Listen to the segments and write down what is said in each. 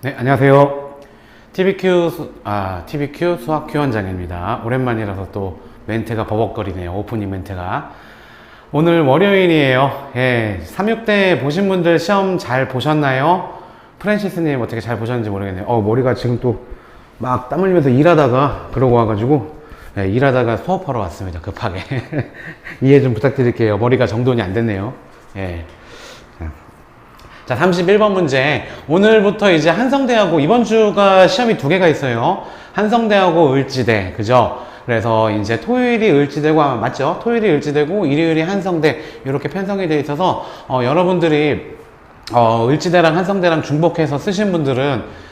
네, 안녕하세요. TBQ 수학 Q원장입니다. 오랜만이라서 또 멘트가 버벅거리네요. 오프닝 멘트가. 오늘 월요일이에요. 예, 36대 보신 분들 시험 잘 보셨나요? 프랜시스님 어떻게 잘 보셨는지 모르겠네요. 머리가 지금 또 막 땀 흘리면서 일하다가 그러고 와가지고, 예, 일하다가 수업하러 왔습니다. 급하게. 이해 좀 부탁드릴게요. 머리가 정돈이 안 됐네요. 예. 자, 31번 문제. 오늘부터 이제 한성대하고 이번 주가 시험이 두 개가 있어요. 한성대하고 을지대. 그죠? 그래서 이제 토요일이 을지대고 아마 맞죠? 토요일이 을지대고 일요일이 한성대. 이렇게 편성이 되어 있어서 여러분들이 을지대랑 한성대랑 중복해서 쓰신 분들은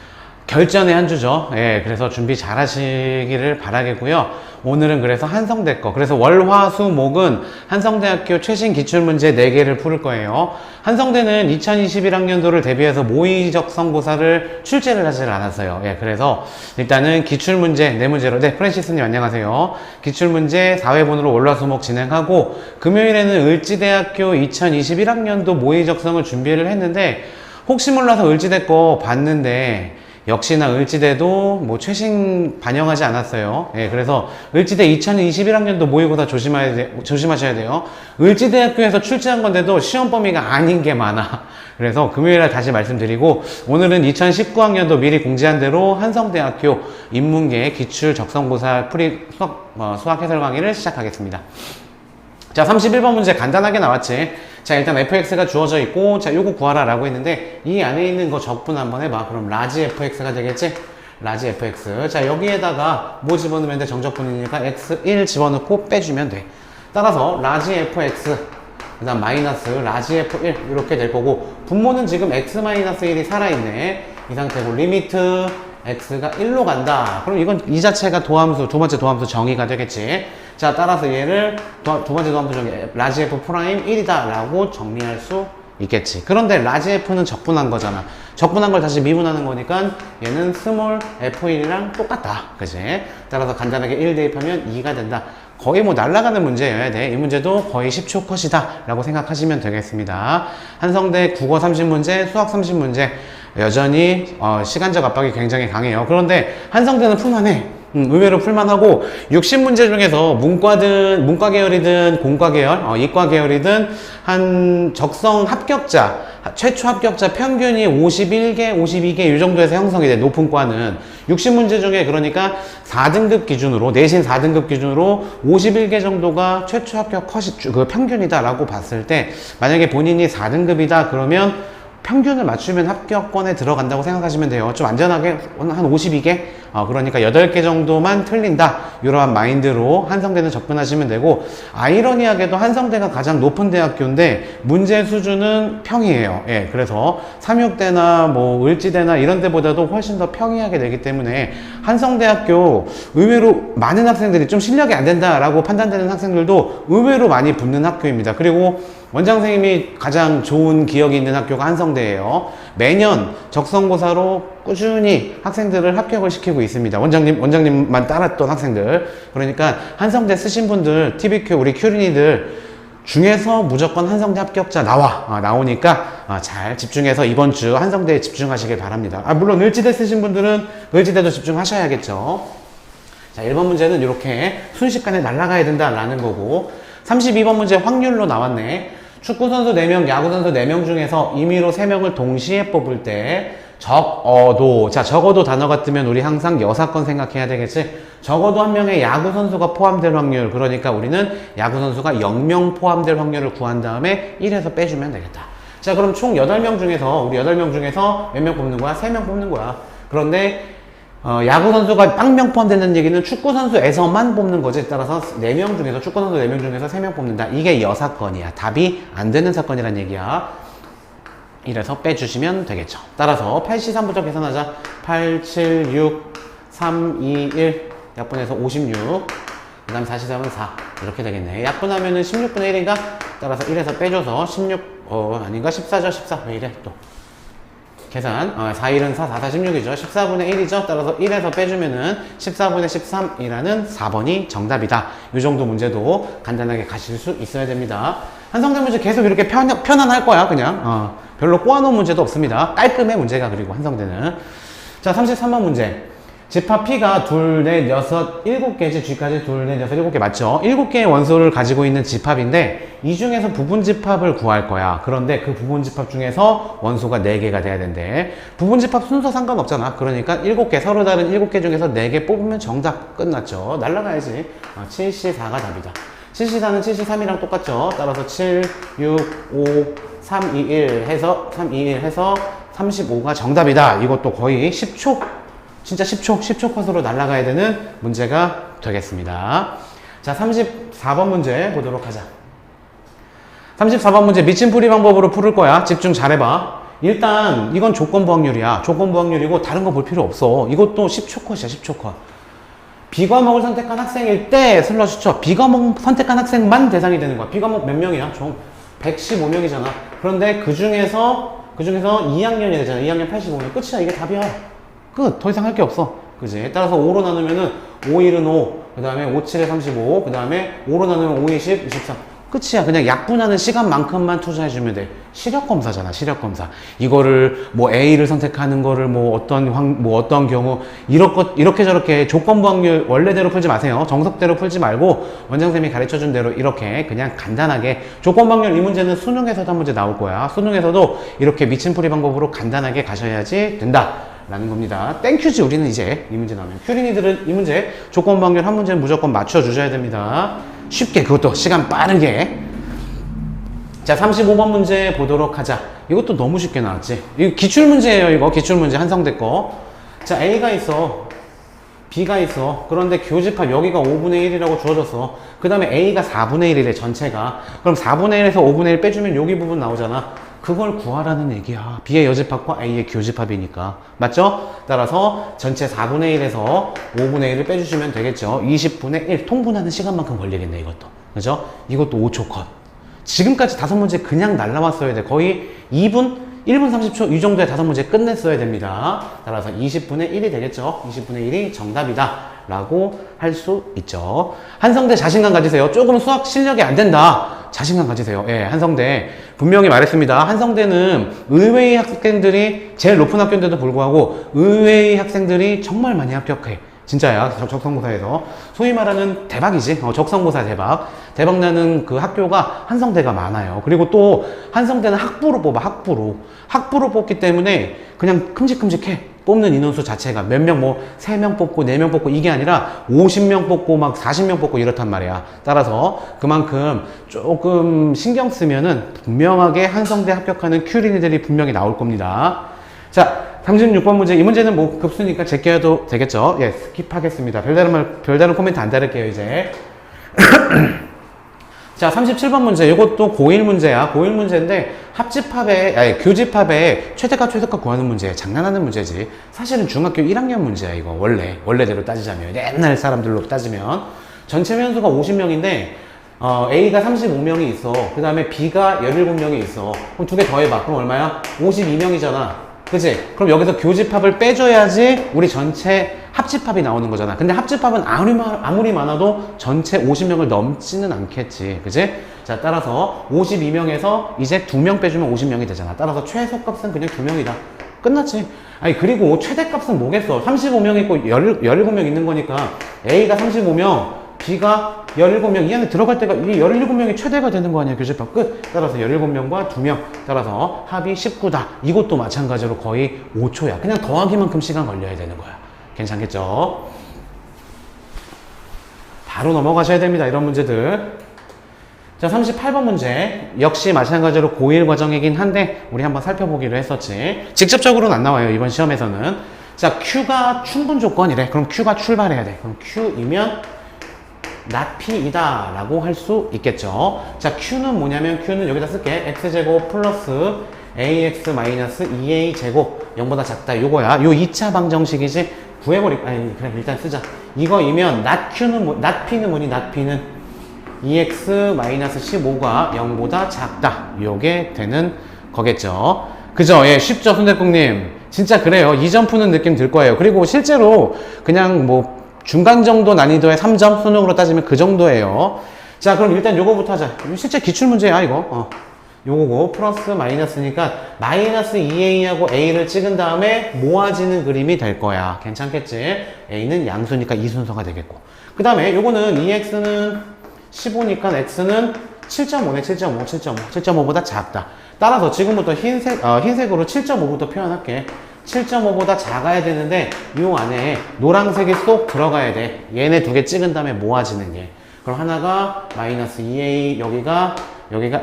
결전의 한 주죠. 예, 그래서 준비 잘 하시기를 바라겠고요. 오늘은 그래서 한성대 거. 그래서 월, 화, 수, 목은 한성대학교 최신 기출문제 4개를 풀 거예요. 한성대는 2021학년도를 대비해서 모의적 성고사를 출제를 하질 않았어요. 예, 그래서 일단은 기출문제 4문제로. 네, 프랜시스님 안녕하세요. 기출문제 4회분으로 월, 화, 수, 목 진행하고 금요일에는 을지대학교 2021학년도 모의적성을 준비를 했는데 혹시 몰라서 을지대 거 봤는데 역시나 을지대도 뭐 최신 반영하지 않았어요. 예, 그래서 을지대 2021학년도 모의고사 조심하셔야 돼요. 을지대학교에서 출제한 건데도 시험 범위가 아닌 게 많아. 그래서 금요일에 다시 말씀드리고 오늘은 2019학년도 미리 공지한 대로 한성대학교 인문계 기출 적성고사 수학 해설 강의를 시작하겠습니다. 자, 31번 문제 간단하게 나왔지. 자, 일단 fx가 주어져 있고, 자, 요거 구하라 라고 했는데, 이 안에 있는 거 적분 한번 해봐. 그럼 라지 fx가 되겠지? 라지 fx. 자, 여기에다가 뭐 집어넣으면 돼? 정적분이니까 x1 집어넣고 빼주면 돼. 따라서 라지 fx, 그 다음 마이너스 라지 f1 이렇게 될 거고, 분모는 지금 x-1이 살아있네. 이 상태고, 리미트 x가 1로 간다. 그럼 이건 이 자체가 도함수, 두 번째 도함수 정의가 되겠지. 자, 따라서 얘를 두 번째 도함수 정의 라지 f 프라임 1이다 라고 정리할 수 있겠지. 그런데 라지 f는 적분한 거잖아. 적분한 걸 다시 미분하는 거니까 얘는 스몰 f1이랑 똑같다. 그치? 따라서 간단하게 1 대입하면 2가 된다. 거의 뭐 날아가는 문제여야 돼. 이 문제도 거의 10초 컷이다 라고 생각하시면 되겠습니다. 한성대 국어 30문제, 수학 30문제 여전히 시간적 압박이 굉장히 강해요. 그런데 한성대는 풀만해. 의외로 풀만하고 60문제 중에서 문과 계열이든 공과 계열, 이과 계열이든 한 적성 합격자, 최초 합격자 평균이 51개, 52개 이 정도에서 형성이 돼. 높은 과는 60문제 중에 그러니까 4등급 기준으로 내신 4등급 기준으로 51개 정도가 최초 합격 컷이 그 평균이다라고 봤을 때 만약에 본인이 4등급이다 그러면 평균을 맞추면 합격권에 들어간다고 생각하시면 돼요. 좀 안전하게 한 52개? 그러니까 8개 정도만 틀린다. 이러한 마인드로 한성대는 접근하시면 되고 아이러니하게도 한성대가 가장 높은 대학교인데 문제 수준은 평이에요. 예, 그래서 삼육대나 뭐 을지대나 이런 데보다도 훨씬 더 평이하게 되기 때문에 한성대학교 의외로 많은 학생들이 좀 실력이 안 된다라고 판단되는 학생들도 의외로 많이 붙는 학교입니다. 그리고 원장 선생님이 가장 좋은 기억이 있는 학교가 한성대예요. 매년 적성고사로 꾸준히 학생들을 합격을 시키고 있습니다. 원장님만 따랐던 학생들. 그러니까 한성대 쓰신 분들, TBQ 우리 큐린이들 중에서 무조건 한성대 합격자 나오니까 잘 집중해서 이번 주 한성대에 집중하시길 바랍니다. 물론 을지대 쓰신 분들은 을지대도 집중하셔야겠죠. 자, 1번 문제는 이렇게 순식간에 날아가야 된다라는 거고 32번 문제 확률로 나왔네. 축구선수 4명, 야구선수 4명 중에서 임의로 3명을 동시에 뽑을 때 적어도, 자, 적어도 단어가 뜨면 우리 항상 여사건 생각해야 되겠지. 적어도 한 명의 야구선수가 포함될 확률, 그러니까 우리는 야구선수가 0명 포함될 확률을 구한 다음에 1에서 빼주면 되겠다. 자, 그럼 총 8명 중에서 우리 8명 중에서 몇 명 뽑는 거야? 3명 뽑는 거야. 그런데 야구선수가 빵명 포함되는 얘기는 축구선수에서만 뽑는 거지. 따라서 4명 중에서, 축구선수 4명 중에서 3명 뽑는다. 이게 여사건이야. 답이 안 되는 사건이란 얘기야. 이래서 빼주시면 되겠죠. 따라서 8시3부터 계산하자. 8, 7, 6, 3, 2, 1. 약분해서 56. 그 다음 4시3은 4. 이렇게 되겠네. 약분하면은 16분의 1인가? 따라서 1에서 빼줘서 16, 아닌가? 14죠? 14. 왜 이래? 또. 계산, 4일은 4, 4, 4, 16이죠. 14분의 1이죠. 따라서 1에서 빼주면은 14분의 13이라는 4번이 정답이다. 이 정도 문제도 간단하게 가실 수 있어야 됩니다. 한성대 문제 계속 이렇게 편안할 거야, 그냥. 별로 꼬아놓은 문제도 없습니다. 깔끔해 문제가. 그리고 한성대는. 자 33번 문제. 집합 P가 둘, 넷, 여섯, 일곱 개지. G까지 둘, 넷, 여섯, 일곱 개 맞죠? 일곱 개의 원소를 가지고 있는 집합인데 이 중에서 부분 집합을 구할 거야. 그런데 그 부분 집합 중에서 원소가 4개가 돼야 된대. 부분 집합 순서 상관없잖아. 그러니까 7개, 서로 다른 7개 중에서 4개 뽑으면 정답. 끝났죠. 날라가야지. 7C4가 답이다. 7C4는 7C3이랑 똑같죠. 따라서 7, 6, 5, 3, 2, 1 해서 3, 2, 1 해서 35가 정답이다. 이것도 거의 10초, 진짜 10초 컷으로 날아가야 되는 문제가 되겠습니다. 자, 34번 문제 보도록 하자. 34번 문제 미침풀이 방법으로 풀을 거야. 집중 잘해봐. 일단 이건 조건부확률이야. 조건부확률이고 다른 거 볼 필요 없어. 이것도 10초 컷이야. 10초 컷. B과목을 선택한 학생일 때 슬러시 쳐. B과목 선택한 학생만 대상이 되는 거야. B과목 몇 명이야? 총 115명이잖아. 그런데 그 중에서 2학년이 되잖아. 2학년 85명. 끝이야. 이게 답이야. 끝. 더 이상 할 게 없어. 그지? 따라서 5로 나누면은 5, 1은 5. 그 다음에 5, 7에 35. 그 다음에 5로 나누면 5, 20, 23. 끝이야. 그냥 약분하는 시간만큼만 투자해주면 돼. 시력검사잖아. 시력검사. 이거를 뭐 A를 선택하는 거를 뭐 어떤 경우 이렇게 저렇게 조건부 확률 원래대로 풀지 마세요. 정석대로 풀지 말고 원장쌤이 가르쳐준 대로 이렇게 그냥 간단하게 조건부 확률. 이 문제는 수능에서도 한 문제 나올 거야. 수능에서도 이렇게 미침풀이 방법으로 간단하게 가셔야지 된다 라는 겁니다. 땡큐지. 우리는 이제 이 문제 나오면 큐린이들은 이 문제 조건부 확률 한 문제는 무조건 맞춰주셔야 됩니다. 쉽게, 그것도 시간 빠르게. 자 35번 문제 보도록 하자. 이것도 너무 쉽게 나왔지. 이거 기출문제예요. 이거 기출문제 한성대 거. 자 A가 있어, B가 있어. 그런데 교집합 여기가 5분의 1이라고 주어졌어. 그 다음에 A가 4분의 1이래 전체가. 그럼 4분의 1에서 5분의 1 빼주면 여기 부분 나오잖아. 그걸 구하라는 얘기야. B의 여집합과 A의 교집합이니까. 맞죠? 따라서 전체 4분의 1에서 5분의 1을 빼주시면 되겠죠. 20분의 1 통분하는 시간만큼 걸리겠네 이것도. 그죠? 이것도 5초 컷. 지금까지 5문제 그냥 날라왔어야 돼. 거의 1분 30초 이 정도에 5문제 끝냈어야 됩니다. 따라서 20분의 1이 되겠죠. 20분의 1이 정답이다 라고 할 수 있죠. 한성대 자신감 가지세요. 조금 수학 실력이 안 된다. 자신감 가지세요. 예, 한성대 분명히 말했습니다. 한성대는 의외의 학생들이 제일 높은 학교인데도 불구하고 의외의 학생들이 정말 많이 합격해. 진짜야. 적성고사에서 소위 말하는 대박이지. 적성고사 대박 나는 그 학교가 한성대가 많아요. 그리고 또 한성대는 학부로 뽑아. 학부로 뽑기 때문에 그냥 큼직큼직해. 뽑는 인원수 자체가 몇 명, 뭐 3명 뽑고 4명 뽑고 이게 아니라 50명 뽑고 막 40명 뽑고 이렇단 말이야. 따라서 그만큼 조금 신경 쓰면은 분명하게 한성대 합격하는 큐린이들이 분명히 나올 겁니다. 자 36번 문제. 이 문제는 뭐 급수니까 제껴도 되겠죠. 예, 스킵하겠습니다. 별다른 코멘트 안 다를게요 이제. 자 37번 문제. 이것도 고1 문제야. 고1 문제인데 교집합에 최대값 구하는 문제. 장난하는 문제지. 사실은 중학교 1학년 문제야 이거. 원래대로 따지자면, 옛날 사람들로 따지면 전체 면수가 50명인데 A가 35명이 있어. 그 다음에 B가 17명이 있어. 그럼 두 개 더해봐. 그럼 얼마야? 52명이잖아. 그치? 그럼 여기서 교집합을 빼줘야지 우리 전체 합집합이 나오는 거잖아. 근데 합집합은 아무리 많아도 전체 50명을 넘지는 않겠지. 그치? 자, 따라서 52명에서 이제 2명 빼주면 50명이 되잖아. 따라서 최소값은 그냥 2명이다. 끝났지. 아니, 그리고 최대값은 뭐겠어? 35명 있고 17명 있는 거니까 A가 35명, B가 17명, 이 안에 들어갈 때가 이 17명이 최대가 되는 거 아니야, 교집합 끝. 따라서 17명과 2명, 따라서 합이 19다. 이것도 마찬가지로 거의 5초야. 그냥 더하기만큼 시간 걸려야 되는 거야. 괜찮겠죠? 바로 넘어가셔야 됩니다, 이런 문제들. 자, 38번 문제. 역시 마찬가지로 고1 과정이긴 한데 우리 한번 살펴보기로 했었지. 직접적으로는 안 나와요, 이번 시험에서는. 자, Q가 충분 조건이래. 그럼 Q가 출발해야 돼. 그럼 Q이면 not P이다 라고 할 수 있겠죠. 자, Q는 뭐냐면 Q는 여기다 쓸게. X제곱 플러스 AX 마이너스 2A제곱 0보다 작다. 요거야. 요 2차 방정식이지. 아니, 그래, 일단 쓰자. 이거이면 not P는 뭐니? not P는 2X 마이너스 15가 0보다 작다. 요게 되는 거겠죠. 그죠? 예, 쉽죠, 손대국님. 진짜 그래요. 2점 푸는 느낌 들 거예요. 그리고 실제로 그냥 뭐 중간 정도 난이도의 3점 수능으로 따지면 그 정도예요. 자, 그럼 일단 요거부터 하자. 실제 기출문제야, 이거. 요거고 플러스 마이너스니까 마이너스 2a하고 a를 찍은 다음에 모아지는 그림이 될 거야. 괜찮겠지? a는 양수니까 이 순서가 되겠고. 그 다음에 요거는 2x는 15니까 x는 7.5네. 7.5, 7.5. 7.5보다 작다. 따라서 지금부터 흰색으로 7.5부터 표현할게. 7.5보다 작아야 되는데 이 안에 노란색이 쏙 들어가야 돼. 얘네 두 개 찍은 다음에 모아지는 얘. 그럼 하나가 마이너스 2a, 여기가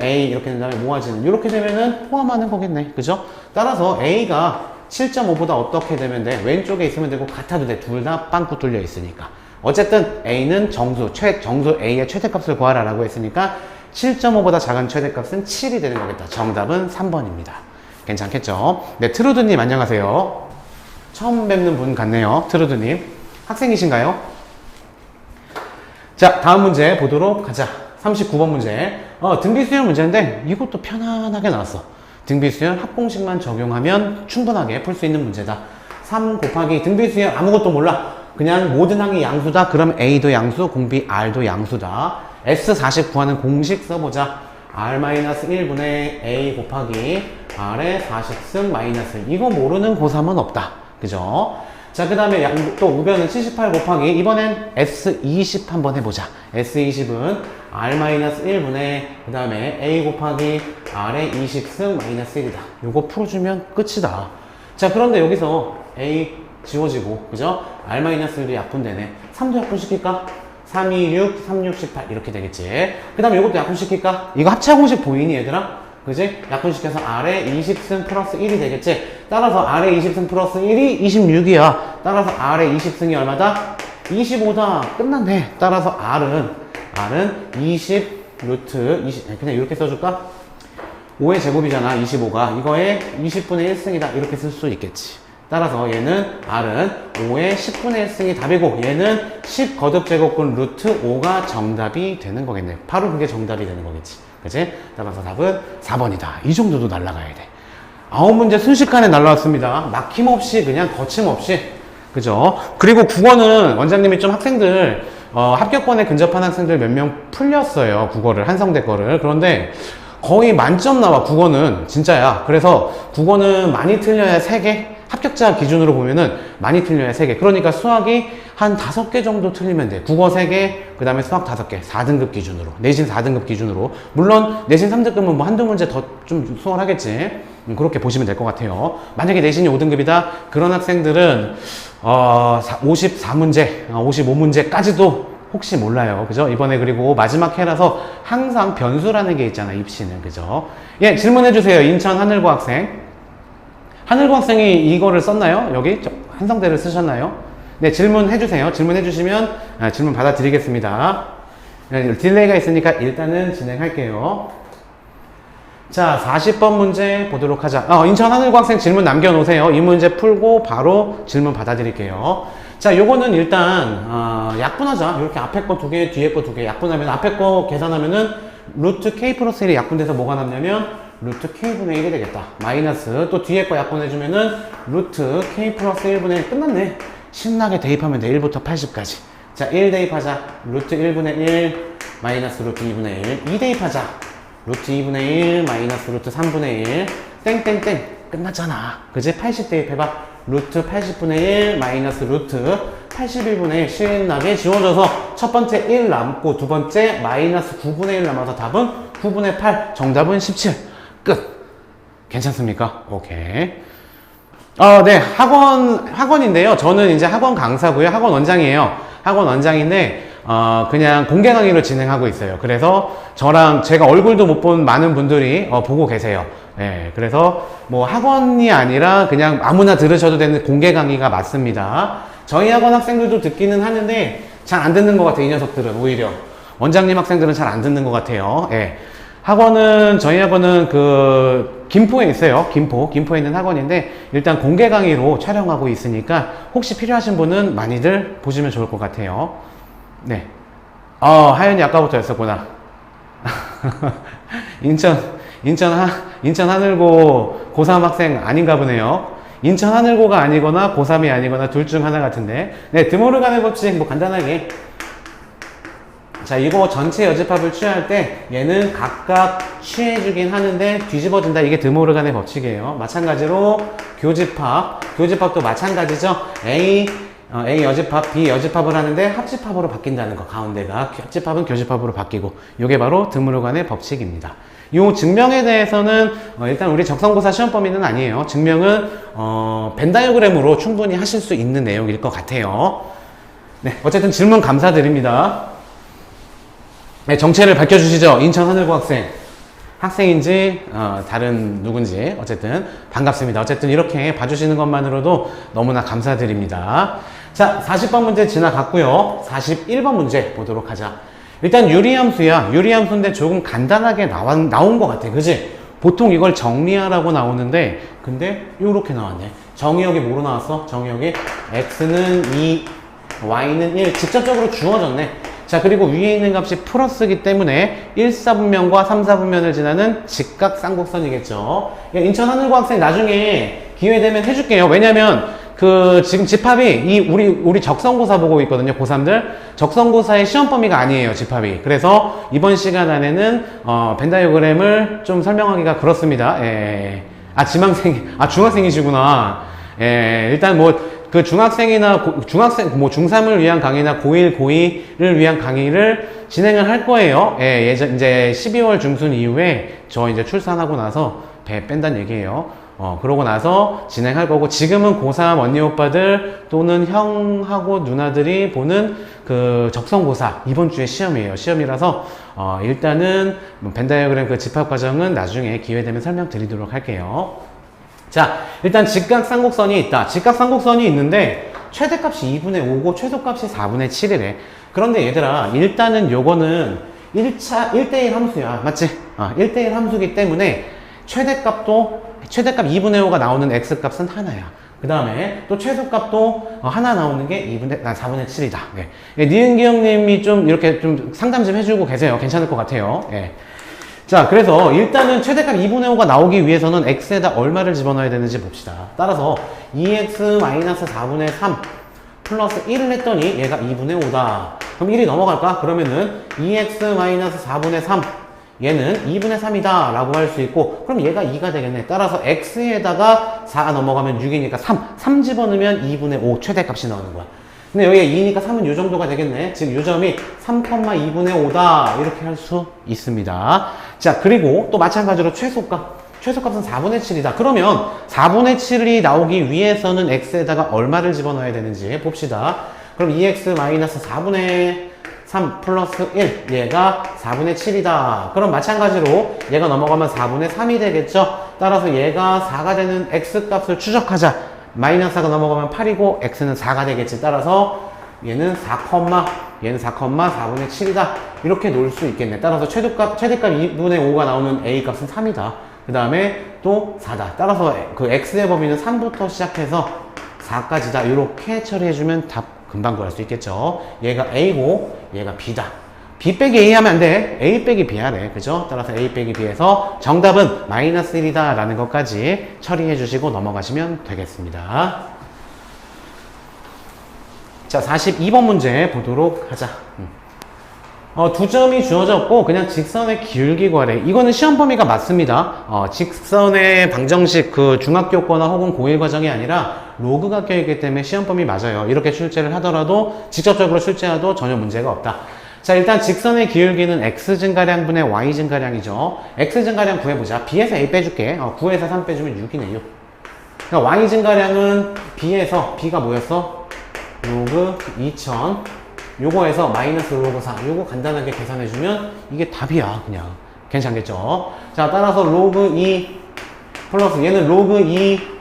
a 이렇게 된 다음에 모아지는. 이렇게 되면은 포함하는 거겠네. 그죠? 따라서 a가 7.5보다 어떻게 되면 돼? 왼쪽에 있으면 되고 같아도 돼. 둘 다 빵꾸 뚫려 있으니까. 어쨌든 a는 정수 a의 최대값을 구하라라고 했으니까 7.5보다 작은 최대값은 7이 되는 거겠다. 정답은 3번입니다. 괜찮겠죠? 네, 트루드님 안녕하세요. 처음 뵙는 분 같네요. 트루드님. 학생이신가요? 자, 다음 문제 보도록 하자. 39번 문제. 등비수열 문제인데 이것도 편안하게 나왔어. 등비수열 합공식만 적용하면 충분하게 풀 수 있는 문제다. 3 곱하기 등비수열 아무것도 몰라. 그냥 모든 항이 양수다. 그럼 A도 양수, 공비 R도 양수다. S40 구하는 공식 써보자. R-1분의 A 곱하기 R의 40승 마이너스. 이거 모르는 고3은 없다. 그죠? 자, 그 다음에 또 우변은 78 곱하기 이번엔 S20 한번 해보자. S20은 R-1분의 그 다음에 A 곱하기 R의 20승 마이너스 1이다. 요거 풀어주면 끝이다. 자, 그런데 여기서 A 지워지고, 그죠? R-1도 약분되네. 3도 약분시킬까? 3, 2, 6, 3, 6, 18 이렇게 되겠지. 그 다음에 이것도 약분시킬까? 이거 합차 공식 보이니 얘들아? 그지? 약분시켜서 R의 20승 플러스 1이 되겠지? 따라서 R의 20승 플러스 1이 26이야. 따라서 R의 20승이 얼마다? 25다. 끝났네. 따라서 R은 20 루트 20, 그냥 이렇게 써줄까? 5의 제곱이잖아. 25가. 이거에 20분의 1승이다. 이렇게 쓸 수 있겠지. 따라서 얘는 R은 5의 10분의 1승이 답이고 얘는 10 거듭 제곱근 루트 5가 정답이 되는 거겠네. 바로 그게 정답이 되는 거겠지. 그치? 따라서 답은 4번이다. 이 정도도 날라가야 돼. 9문제 순식간에 날라왔습니다. 막힘없이 그냥 거침없이. 그죠? 그리고 국어는 원장님이 좀 학생들 합격권에 근접한 학생들 몇 명 풀렸어요. 국어를, 한성대 거를. 그런데 거의 만점 나와. 국어는 진짜야. 그래서 국어는 많이 틀려야 3개, 합격자 기준으로 보면은 많이 틀려야 3개. 그러니까 수학이 한 5개 정도 틀리면 돼. 국어 3개, 그 다음에 수학 5개. 4등급 기준으로. 내신 4등급 기준으로. 물론 내신 3등급은 뭐 한두 문제 더 좀 수월하겠지. 그렇게 보시면 될 것 같아요. 만약에 내신이 5등급이다. 그런 학생들은 54문제, 55문제까지도 혹시 몰라요. 그죠? 이번에 그리고 마지막 해라서 항상 변수라는 게 있잖아. 입시는. 그죠? 예, 질문해 주세요. 인천 하늘고 학생. 하늘고 학생이 이거를 썼나요? 여기 한성대를 쓰셨나요? 네, 질문해 주세요. 질문해 주시면 질문 받아드리겠습니다. 딜레이가 있으니까 일단은 진행할게요. 자, 40번 문제 보도록 하자. 인천 하늘고 학생 질문 남겨놓으세요. 이 문제 풀고 바로 질문 받아드릴게요. 자, 요거는 일단 약분하자. 이렇게 앞에 거 2개, 뒤에 거 2개 약분하면 앞에 거 계산하면은 루트 k 플러스 1이 약분돼서 뭐가 남냐면 루트 k분의 1이 되겠다. 마이너스 또 뒤에 거 약분해주면은 루트 k 플러스 1분의 1 끝났네. 신나게 대입하면 돼. 1부터 80까지. 자, 1 대입하자. 루트 1분의 1 마이너스 루트 2분의 1. 2 대입하자. 루트 2분의 1 마이너스 루트 3분의 1 땡땡땡 끝났잖아. 그지? 80 대입해봐. 루트 80분의 1 마이너스 루트 81분의 1 신나게 지워져서 첫 번째 1 남고 두 번째 마이너스 9분의 1 남아서 답은 9분의 8. 정답은 17. 끝. 괜찮습니까? 오케이. 네. 학원인데요. 저는 이제 학원 강사고요. 학원 원장이에요. 학원 원장인데, 그냥 공개 강의를 진행하고 있어요. 그래서 저랑 제가 얼굴도 못 본 많은 분들이 보고 계세요. 예, 그래서 뭐 학원이 아니라 그냥 아무나 들으셔도 되는 공개 강의가 맞습니다. 저희 학원 학생들도 듣기는 하는데 잘 안 듣는 것 같아요. 이 녀석들은 오히려. 원장님 학생들은 잘 안 듣는 것 같아요. 예. 저희 학원은 김포에 있어요. 김포에 있는 학원인데, 일단 공개 강의로 촬영하고 있으니까, 혹시 필요하신 분은 많이들 보시면 좋을 것 같아요. 네. 하연이 아까부터 였었구나. 인천 하늘고 고3 학생 아닌가 보네요. 인천 하늘고가 아니거나 고3이 아니거나 둘 중 하나 같은데. 네, 드모르간의 법칙 뭐 간단하게. 자, 이거 전체 여집합을 취할 때 얘는 각각 취해주긴 하는데 뒤집어진다. 이게 드모르간의 법칙이에요. 마찬가지로 교집합도 마찬가지죠. A 여집합, B 여집합을 하는데 합집합으로 바뀐다는 거. 가운데가 합집합은 교집합으로 바뀌고 이게 바로 드모르간의 법칙입니다. 이 증명에 대해서는 일단 우리 적성고사 시험 범위는 아니에요. 증명은 벤 다이어그램으로 충분히 하실 수 있는 내용일 것 같아요. 네, 어쨌든 질문 감사드립니다. 네, 정체를 밝혀주시죠. 인천 하늘고 학생인지 다른 누군지 어쨌든 반갑습니다. 어쨌든 이렇게 봐주시는 것만으로도 너무나 감사드립니다. 자, 40번 문제 지나갔고요. 41번 문제 보도록 하자. 일단 유리함수야. 유리함수인데 조금 간단하게 나온 것 같아. 그지? 보통 이걸 정리하라고 나오는데 근데 요렇게 나왔네. 정의역이 뭐로 나왔어? 정의역이 x는 2, y는 1 직접적으로 주어졌네. 자, 그리고 위에 있는 값이 플러스이기 때문에 1, 4분면과 3, 4분면을 지나는 직각쌍곡선이겠죠. 인천 하늘고학생 나중에 기회 되면 해줄게요. 왜냐면 지금 집합이 우리 적성고사 보고 있거든요. 고3들. 적성고사의 시험 범위가 아니에요. 집합이. 그래서 이번 시간 안에는 벤 다이어그램을 좀 설명하기가 그렇습니다. 중학생이시구나. 일단 그 중학생이나 중3을 위한 강의나 고1, 고2를 위한 강의를 진행을 할 거예요. 이제 12월 중순 이후에 저 이제 출산하고 나서 배 뺀다는 얘기예요. 그러고 나서 진행할 거고, 지금은 고3 언니 오빠들 또는 형하고 누나들이 보는 그 적성고사 이번 주에 시험이에요. 시험이라서 일단은 벤 다이어그램 그 집합 과정은 나중에 기회 되면 설명드리도록 할게요. 자, 일단 직각쌍곡선이 있다. 직각쌍곡선이 있는데 최대값이 2분의 5고 최소값이 4분의 7이래. 그런데 얘들아, 일단은 요거는 1대1 함수야. 맞지? 1대1 함수기 때문에 최대값 2분의 5가 나오는 x값은 하나야. 그 다음에 또 최소값도 하나 나오는 게 4분의 7이다. 네. 니은기 형님이 좀 이렇게 좀 상담 좀 해주고 계세요. 괜찮을 것 같아요. 네. 자, 그래서 일단은 최대값 2분의 5가 나오기 위해서는 x에다 얼마를 집어넣어야 되는지 봅시다. 따라서 2x-4분의 3 플러스 1을 했더니 얘가 2분의 5다. 그럼 1이 넘어갈까? 그러면은 2x-4분의 3 얘는 2분의 3이다 라고 할 수 있고, 그럼 얘가 2가 되겠네. 따라서 x에다가 4 넘어가면 6이니까 3 집어넣으면 2분의 5 최대값이 나오는 거야. 근데 여기에 2니까 3은 요 정도가 되겠네. 즉 요점이 3,2분의 5다 이렇게 할 수 있습니다. 자, 그리고 또 마찬가지로 최소값은 4분의 7이다. 그러면 4분의 7이 나오기 위해서는 x에다가 얼마를 집어넣어야 되는지 봅시다. 그럼 2x-4분의 3 플러스 1, 얘가 4분의 7이다. 그럼 마찬가지로 얘가 넘어가면 4분의 3이 되겠죠. 따라서 얘가 4가 되는 x값을 추적하자. 마이너스가 넘어가면 8이고 x는 4가 되겠지. 따라서 얘는 4,4분의 7이다. 이렇게 놓을 수 있겠네. 따라서 최대값 2분의 5가 나오는 a값은 3이다. 그 다음에 또 4다. 따라서 그 x의 범위는 3부터 시작해서 4까지다. 이렇게 처리해주면 답 금방 구할 수 있겠죠. 얘가 a고 얘가 b다. b 빼기 a 하면 안 돼. a 빼기 b 하래. 그죠? 따라서 a 빼기 b에서 정답은 마이너스 1이다 라는 것까지 처리해 주시고 넘어가시면 되겠습니다. 자, 42번 문제 보도록 하자. 2점이 주어졌고 그냥 직선의 기울기 구하래. 이거는 시험 범위가 맞습니다. 직선의 방정식 그 중학교 거나 혹은 고1 과정이 아니라 로그가 껴있기 때문에 시험 범위 맞아요. 이렇게 출제를 하더라도 직접적으로 출제해도 전혀 문제가 없다. 자, 일단 직선의 기울기는 x증가량 분의 y증가량이죠. x증가량 구해보자. b에서 a 빼줄게. 9에서 3 빼주면 6이네. 6. 그러니까 y증가량은 b에서, b가 뭐였어? 로그 2000. 요거에서 마이너스 로그 4. 요거 간단하게 계산해주면 이게 답이야. 그냥 괜찮겠죠? 자, 따라서 로그 2 플러스 얘는 로그 2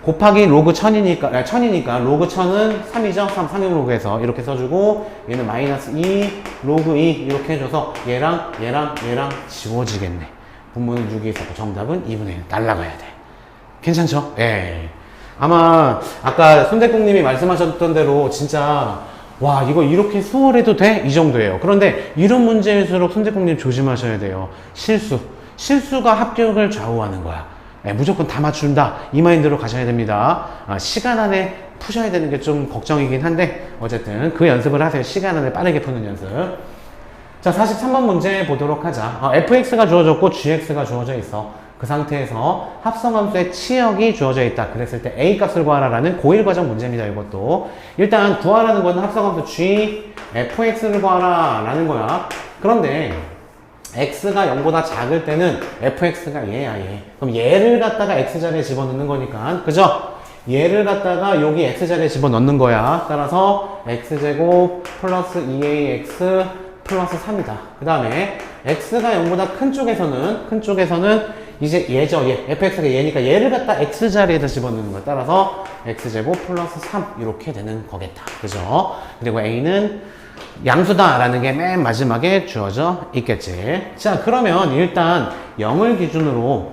곱하기 로그 1000이니까 로그 1000은 3이죠? 3 상용로그에서 이렇게 써주고, 얘는 마이너스 2 로그 2 이렇게 해줘서 얘랑 지워지겠네. 분모는 6이 있었고 정답은 2분의 1 날라가야 돼. 괜찮죠? 예. 아마 아까 손대국님이 말씀하셨던 대로 진짜 와, 이거 이렇게 수월해도 돼? 이 정도예요. 그런데 이런 문제일수록 손대국님 조심하셔야 돼요. 실수가 합격을 좌우하는 거야. 무조건 다 맞춘다, 이 마인드로 가셔야 됩니다. 시간 안에 푸셔야 되는 게 좀 걱정이긴 한데 어쨌든 그 연습을 하세요. 시간 안에 빠르게 푸는 연습. 자, 43번 문제 보도록 하자. fx가 주어졌고 gx가 주어져 있어. 그 상태에서 합성함수의 치역이 주어져 있다. 그랬을 때 a 값을 구하라라는 고1 과정 문제입니다. 이것도 일단 구하라는 거는 합성함수 g fx를 구하라라는 거야. 그런데 x가 0보다 작을 때는 fx가 얘야 얘. 그럼 얘를 갖다가 x자리에 집어넣는 거니까, 그죠? 얘를 갖다가 여기 x자리에 집어넣는 거야. 따라서 x제곱 플러스 2ax 플러스 3이다. 그 다음에 x가 0보다 큰 쪽에서는 이제 얘죠. 얘. fx가 얘니까 얘를 갖다 x자리에다 집어넣는 거야. 따라서 x제곱 플러스 3 이렇게 되는 거겠다. 그죠? 그리고 a는 양수다라는 게 맨 마지막에 주어져 있겠지. 자, 그러면 일단 0을 기준으로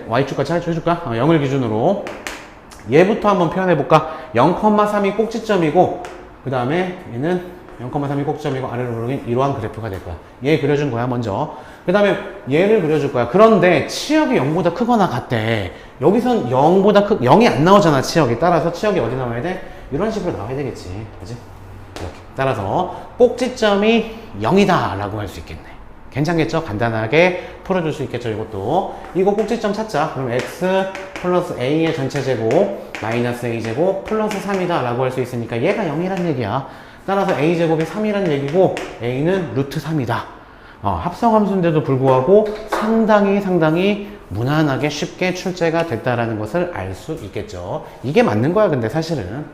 y축과 차례 해줄까? 0을 기준으로 얘부터 한번 표현해볼까? 0,3이 꼭지점이고 그 다음에 얘는 0,3이 꼭지점이고 아래로 오르긴 이러한 그래프가 될 거야. 얘 그려준 거야 먼저. 그 다음에 얘를 그려줄 거야. 그런데 치역이 0보다 크거나 같대. 여기선 0이 안 나오잖아, 치역이. 따라서 치역이 어디 나와야 돼? 이런 식으로 나와야 되겠지. 그지? 이렇게. 따라서 꼭지점이 0이다 라고 할 수 있겠네. 괜찮겠죠? 간단하게 풀어줄 수 있겠죠? 이것도. 이거 꼭지점 찾자. 그럼 x 플러스 a의 전체 제곱 마이너스 a제곱 플러스 3이다 라고 할 수 있으니까 얘가 0이란 얘기야. 따라서 a제곱이 3이란 얘기고 a는 루트 3이다. 합성함수인데도 불구하고 상당히 무난하게 쉽게 출제가 됐다라는 것을 알 수 있겠죠. 이게 맞는 거야, 근데 사실은.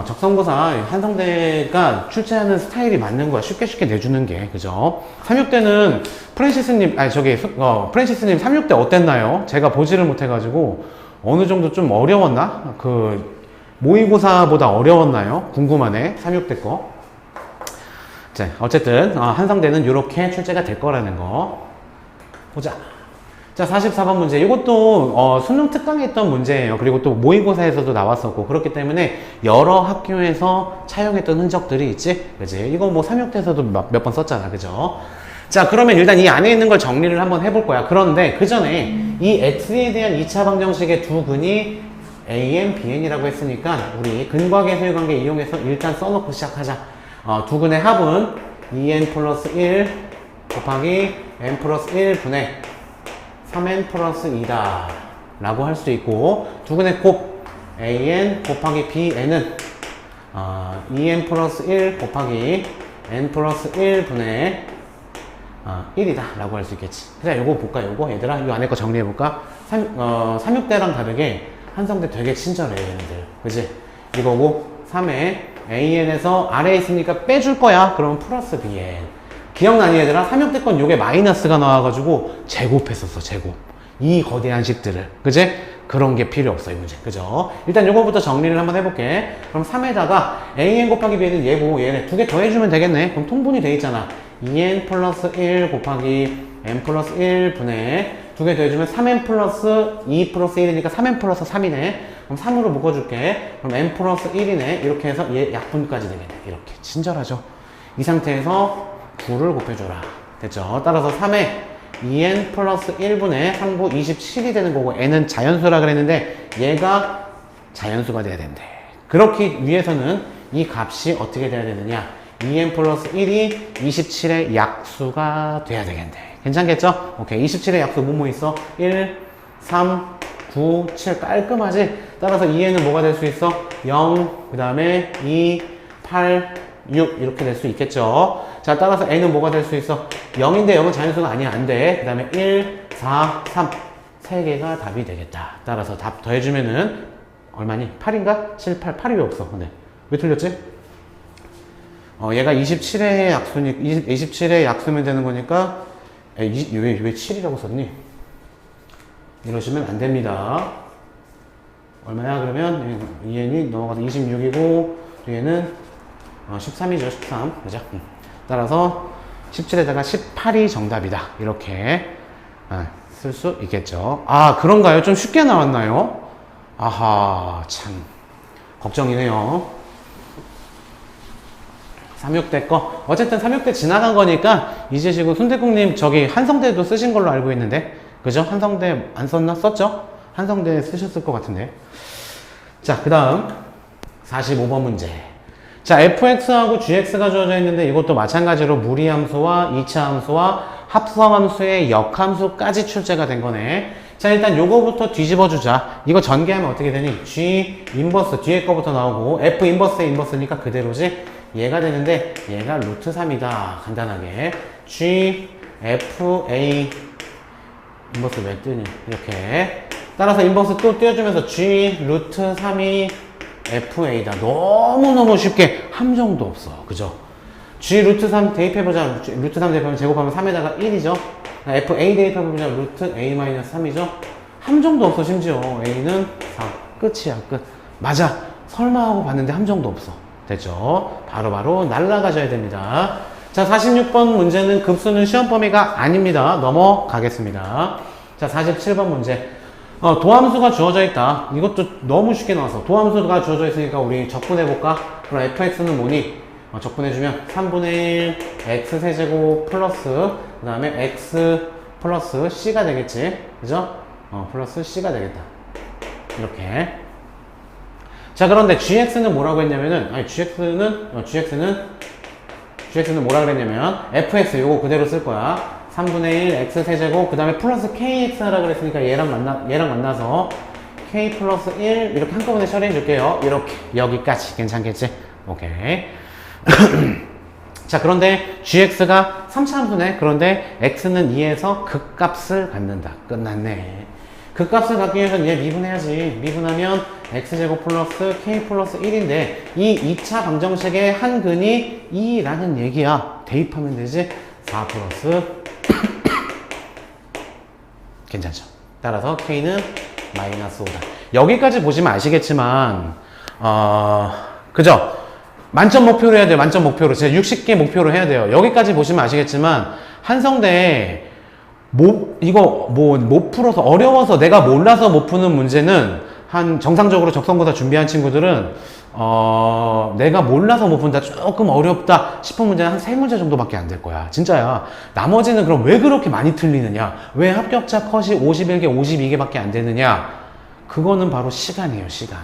적성고사 한성대가 출제하는 스타일이 맞는 거야. 쉽게 내주는 게. 그죠? 36대는 프랜시스님 36대 어땠나요? 제가 보지를 못해가지고 어느 정도 좀 어려웠나? 모의고사보다 어려웠나요? 궁금하네. 36대 거. 자, 어쨌든 한성대는 이렇게 출제가 될 거라는 거 보자. 자, 44번 문제. 이것도 수능 특강에 있던 문제예요. 그리고 또 모의고사에서도 나왔었고 그렇기 때문에 여러 학교에서 차용했던 흔적들이 있지. 그지? 이거 뭐 3학대에서도 몇 번 썼잖아. 그죠? 자, 그러면 일단 이 안에 있는 걸 정리를 한번 해볼 거야. 그런데 그 전에 이 x에 대한 2차 방정식의 두 근이 an, bn이라고 했으니까 우리 근과 계수의 관계 이용해서 일단 써놓고 시작하자. 두 근의 합은 2n 플러스 1 곱하기 n 플러스 1 분의 3n 플러스 2다 라고 할 수 있고, 두 근의 곱 an 곱하기 bn은 2n 플러스 1 곱하기 n 플러스 1 분의 1이다 라고 할 수 있겠지. 그래, 요거 볼까? 요거 얘들아, 이 안에 거 정리해 볼까? 36대랑 다르게 한성대 되게 친절해 얘네들. 그지? 이거고 3에 an에서 아래에 있으니까 빼줄 거야. 그러면 플러스 bn. 기억나니 얘들아? 3학대 건 요게 마이너스가 나와가지고 제곱했었어. 제곱. 이 거대한 식들을. 그지? 그런 게 필요 없어 이 문제. 그죠? 일단 요거부터 정리를 한번 해볼게. 그럼 3에다가 an 곱하기 b는 얘고 얘네 두 개 더해주면 되겠네. 그럼 통분이 돼 있잖아. 2n 플러스 1 곱하기 n 플러스 1 분의 두 개 더해주면 3n 플러스 2 플러스 1이니까 3n 플러스 3이네. 그럼 3으로 묶어줄게. 그럼 n 플러스 1이네. 이렇게 해서 얘 약분까지 되겠네. 이렇게. 친절하죠? 이 상태에서 9를 곱해줘라. 됐죠? 따라서 3에 2n 플러스 1분의 3구 27이 되는 거고, n은 자연수라 그랬는데 얘가 자연수가 돼야 된대. 그렇기 위해서는 이 값이 어떻게 돼야 되느냐? 2n 플러스 1이 27의 약수가 돼야 되겠네. 괜찮겠죠? 오케이. 27의 약수 뭐뭐 있어? 1, 3, 9, 7 깔끔하지? 따라서 2n은 뭐가 될 수 있어? 0, 그 다음에 2, 8, 6 이렇게 될 수 있겠죠? 자, 따라서 n은 뭐가 될 수 있어? 0인데 0은 자연수가 아니야. 안 돼. 그 다음에 1, 4, 3 3개가 답이 되겠다. 따라서 답 더해주면은 얼마니? 8인가? 7, 8, 8이 왜 없어? 근데 왜 틀렸지? 얘가 27의 약수니 27의 약수면 되는 거니까 왜 7이라고 썼니? 이러시면 안 됩니다. 얼마야? 그러면 2n이 넘어가서 26이고 뒤에는 13이죠. 13. 그죠? 따라서 17에다가 18이 정답이다. 이렇게 쓸 수 있겠죠. 아, 그런가요? 좀 쉽게 나왔나요? 아하, 참 걱정이네요. 36대 거. 어쨌든 36대 지나간 거니까 이제 지금 손대국님 저기 한성대도 쓰신 걸로 알고 있는데, 그죠? 한성대 안 썼나? 썼죠? 한성대 쓰셨을 것 같은데. 자, 그 다음 45번 문제. 자, fx하고 gx가 주어져 있는데 이것도 마찬가지로 무리함수와 이차함수와 합성함수의 역함수까지 출제가 된 거네. 자, 일단 요거부터 뒤집어 주자. 이거 전개하면 어떻게 되니? g 인버스 뒤에 거부터 나오고 f 인버스의 인버스니까 그대로지. 얘가 되는데 얘가 루트 3이다. 간단하게 g f a 인버스 왜 뜨니? 이렇게 따라서 인버스 또 띄워주면서 g 루트 3이 FA다. 너무너무 쉽게 함정도 없어. 그죠? G 루트 3 대입해보자. 루트 3 대입하면 제곱하면 3에다가 1이죠? FA 대입해보자. 루트 A-3이죠? 함정도 없어, 심지어. A는 4. 끝이야, 끝. 맞아. 설마 하고 봤는데 함정도 없어. 됐죠? 바로바로 날라가셔야 됩니다. 자, 46번 문제는 급수는 시험 범위가 아닙니다. 넘어가겠습니다. 자, 47번 문제. 도함수가 주어져 있다. 이것도 너무 쉽게 나왔어. 도함수가 주어져 있으니까 우리 적분해볼까? 그럼 fx는 뭐니? 적분해주면 3분의 1 x 세제곱 플러스 그 다음에 x 플러스 c가 되겠지. 그죠? 플러스 c가 되겠다. 이렇게. 자, 그런데 gx는 뭐라고 했냐면은, 아니, gx는 뭐라 그랬냐면, fx 요거 그대로 쓸 거야. 3분의 1 x 세제곱 그 다음에 플러스 kx 하라 그랬으니까 얘랑 만나서 k 플러스 1 이렇게 한꺼번에 처리해 줄게요. 이렇게 여기까지 괜찮겠지? 오케이. 자, 그런데 gx가 3차 함수네. 그런데 x는 2에서 극값을 갖는다. 끝났네. 극값을 갖기 위해서는 얘 미분해야지. 미분하면 x제곱 플러스 k 플러스 1인데 이 2차 방정식의 한 근이 2라는 얘기야. 대입하면 되지. 4 플러스 괜찮죠? 따라서 K는 마이너스 5다. 여기까지 보시면 아시겠지만, 그죠? 만점 목표로 해야 돼요. 만점 목표로. 진짜 60개 목표로 해야 돼요. 여기까지 보시면 아시겠지만, 한성대에 이거 못 풀어서, 어려워서 내가 몰라서 못 푸는 문제는, 정상적으로 적성고사 준비한 친구들은, 내가 몰라서 못 푼다, 조금 어렵다 싶은 문제는 한 3문제 정도밖에 안 될 거야. 진짜야. 나머지는 그럼 왜 그렇게 많이 틀리느냐? 왜 합격자 컷이 51개, 52개밖에 안 되느냐? 그거는 바로 시간이에요, 시간.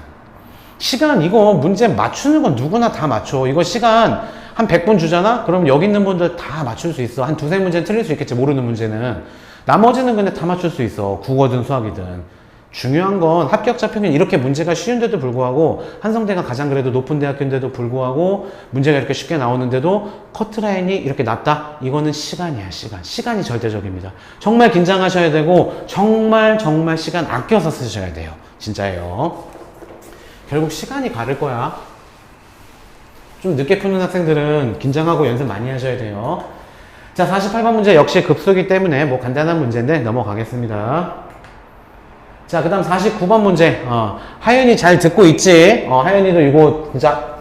시간, 이거 문제 맞추는 건 누구나 다 맞춰. 이거 시간 한 100분 주잖아? 그럼 여기 있는 분들 다 맞출 수 있어. 한 두세 문제는 틀릴 수 있겠지, 모르는 문제는. 나머지는 근데 다 맞출 수 있어. 국어든 수학이든. 중요한 건 합격자 평균 이렇게 문제가 쉬운데도 불구하고 한성대가 가장 그래도 높은 대학교인데도 불구하고 문제가 이렇게 쉽게 나오는데도 커트라인이 이렇게 낮다? 이거는 시간이야, 시간. 시간이 절대적입니다. 정말 긴장하셔야 되고 정말 시간 아껴서 쓰셔야 돼요. 진짜예요. 결국 시간이 가를 거야. 좀 늦게 푸는 학생들은 긴장하고 연습 많이 하셔야 돼요. 자, 48번 문제 역시 급수기 때문에 뭐 간단한 문제인데 넘어가겠습니다. 자, 그 다음 49번 문제. 하윤이 잘 듣고 있지? 하윤이도 이거 진짜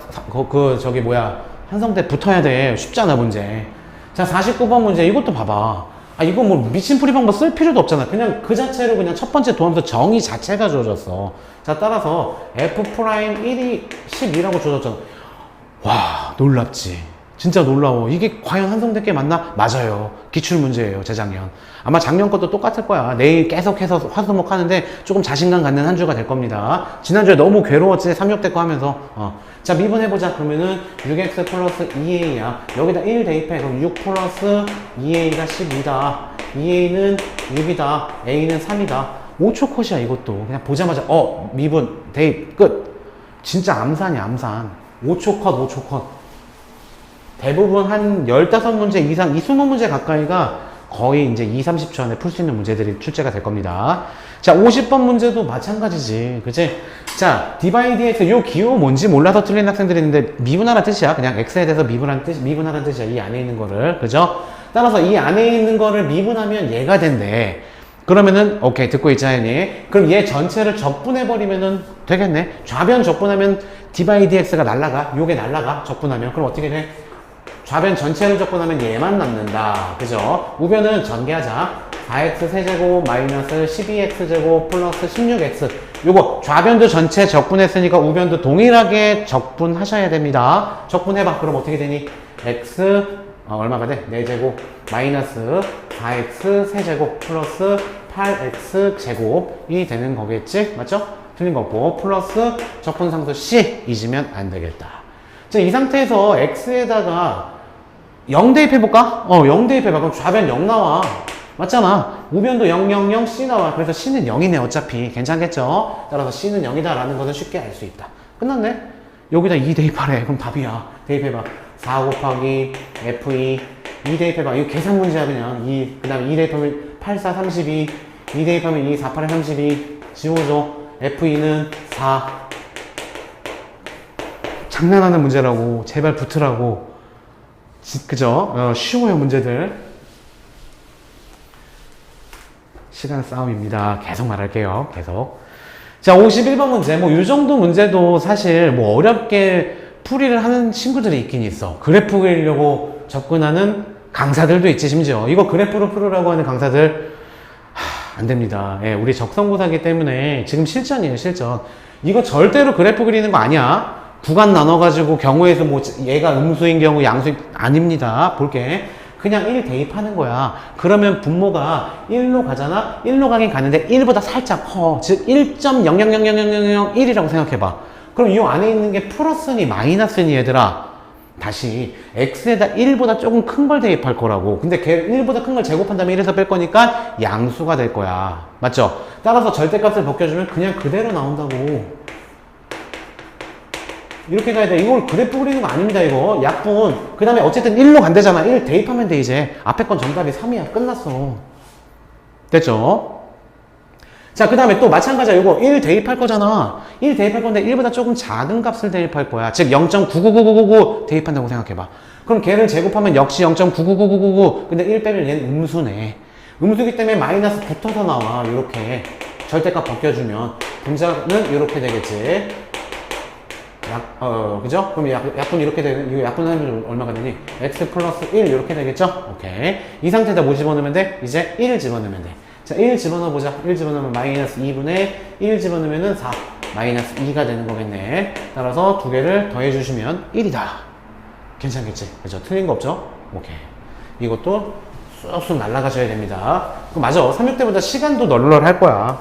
한성대 붙어야 돼. 쉽잖아, 문제. 자, 49번 문제. 이것도 봐봐. 이거 뭐 미친 풀이 방법 쓸 필요도 없잖아. 그냥 그 자체로 그냥 첫 번째 도함수 정의 자체가 주어졌어. 자, 따라서 F'1이 12라고 주어졌잖아. 와, 놀랍지? 진짜 놀라워. 이게 과연 한성대께 맞나? 맞아요. 기출문제예요, 재작년. 아마 작년 것도 똑같을 거야. 내일 계속해서 화수목 하는데 조금 자신감 갖는 한 주가 될 겁니다. 지난주에 너무 괴로웠지, 3.6대 거 하면서. 자, 미분해보자. 그러면은 6x 플러스 2a야. 여기다 1 대입해. 그럼 6 플러스 2a가 12다. 2a는 6이다. a는 3이다. 5초 컷이야, 이것도. 그냥 보자마자, 미분, 대입, 끝. 진짜 암산이야, 암산. 5초 컷, 5초 컷. 대부분 한 15문제 이상, 20문제 가까이가 거의 이제 30초 안에 풀 수 있는 문제들이 출제가 될 겁니다. 자, 50번 문제도 마찬가지지. 그치? 자, 디바이드 x, 요 기호 뭔지 몰라서 틀린 학생들이 있는데, 미분하라는 뜻이야. 그냥 x에 대해서 미분하라는 뜻이야. 이 안에 있는 거를. 그죠? 따라서 이 안에 있는 거를 미분하면 얘가 된대. 그러면은, 오케이, 듣고 있자니. 그럼 얘 전체를 적분해버리면은 되겠네. 좌변 적분하면 디바이드 x가 날라가. 요게 날라가. 적분하면. 그럼 어떻게 돼? 좌변 전체를 적분하면 얘만 남는다. 그죠? 우변은 전개하자. 4x 세제곱 마이너스 12x제곱 플러스 16x. 요거 좌변도 전체 적분했으니까 우변도 동일하게 적분하셔야 됩니다. 적분해봐. 그럼 어떻게 되니? x 얼마가 돼? 4제곱 마이너스 4x 세제곱 플러스 8x 제곱이 되는 거겠지? 맞죠? 틀린 거 없고 플러스 적분상수 c 잊으면 안 되겠다. 자, 이 상태에서 x에다가 0 대입해볼까? 0 대입해봐. 그럼 좌변 0 나와. 맞잖아. 우변도 0, 0, 0, C 나와. 그래서 C는 0이네, 어차피. 괜찮겠죠? 따라서 C는 0이다 라는 것을 쉽게 알 수 있다. 끝났네? 여기다 2 대입하래. 그럼 답이야. 대입해봐. 4 곱하기 F2. 2 대입해봐. 이거 계산 문제야, 그냥. 2. 그 다음에 2 대입하면 8, 4, 32. 2 대입하면 2, 4, 8에 32. 지워줘. F2는 4. 장난하는 문제라고. 제발 붙으라고. 그죠? 쉬워요, 문제들. 시간 싸움입니다. 계속 말할게요. 계속. 자, 51번 문제. 뭐, 이 정도 문제도 사실 뭐, 어렵게 풀이를 하는 친구들이 있긴 있어. 그래프 그리려고 접근하는 강사들도 있지, 심지어. 이거 그래프로 풀으라고 하는 강사들, 안 됩니다. 예, 우리 적성고사기 때문에 지금 실전이에요, 실전. 이거 절대로 그래프 그리는 거 아니야. 구간 나눠가지고 경우에서 뭐 얘가 음수인 경우 양수인 아닙니다. 볼게. 그냥 1 대입하는 거야. 그러면 분모가 1로 가잖아? 1로 가긴 가는데 1보다 살짝 커. 즉 1.00000001이라고 생각해봐. 그럼 이 안에 있는 게 플러스니 마이너스니 얘들아. 다시 x에다 1보다 조금 큰 걸 대입할 거라고. 근데 걔 1보다 큰 걸 제곱한 다음에 1에서 뺄 거니까 양수가 될 거야. 맞죠? 따라서 절대값을 벗겨주면 그냥 그대로 나온다고. 이렇게 가야 돼. 이걸 그래프 그리는 거 아닙니다, 이거. 약분. 그 다음에 어쨌든 1로 간대잖아. 1 대입하면 돼, 이제. 앞에 건 정답이 3이야. 끝났어. 됐죠? 자, 그 다음에 또 마찬가지야. 이거 1 대입할 거잖아. 1 대입할 건데 1보다 조금 작은 값을 대입할 거야. 즉, 0.99999 대입한다고 생각해봐. 그럼 걔를 제곱하면 역시 0.99999. 근데 1 빼면 얘는 음수네. 음수기 때문에 마이너스 붙어서 나와. 이렇게. 절대값 벗겨주면. 분자는 이렇게 되겠지. 그죠? 그럼 약분 이렇게 되는, 이거 약분하면 얼마가 되니? x 플러스 1 이렇게 되겠죠? 오케이. 이 상태에다 뭐 집어넣으면 돼? 이제 1 집어넣으면 돼. 자, 1 집어넣어보자. 1 집어넣으면 마이너스 2분의 1 집어넣으면은 4. 마이너스 2가 되는 거겠네. 따라서 두 개를 더해주시면 1이다. 괜찮겠지? 그죠? 틀린 거 없죠? 오케이. 이것도 쑥쑥 날아가셔야 됩니다. 맞아. 3학때보다 시간도 널널할 거야.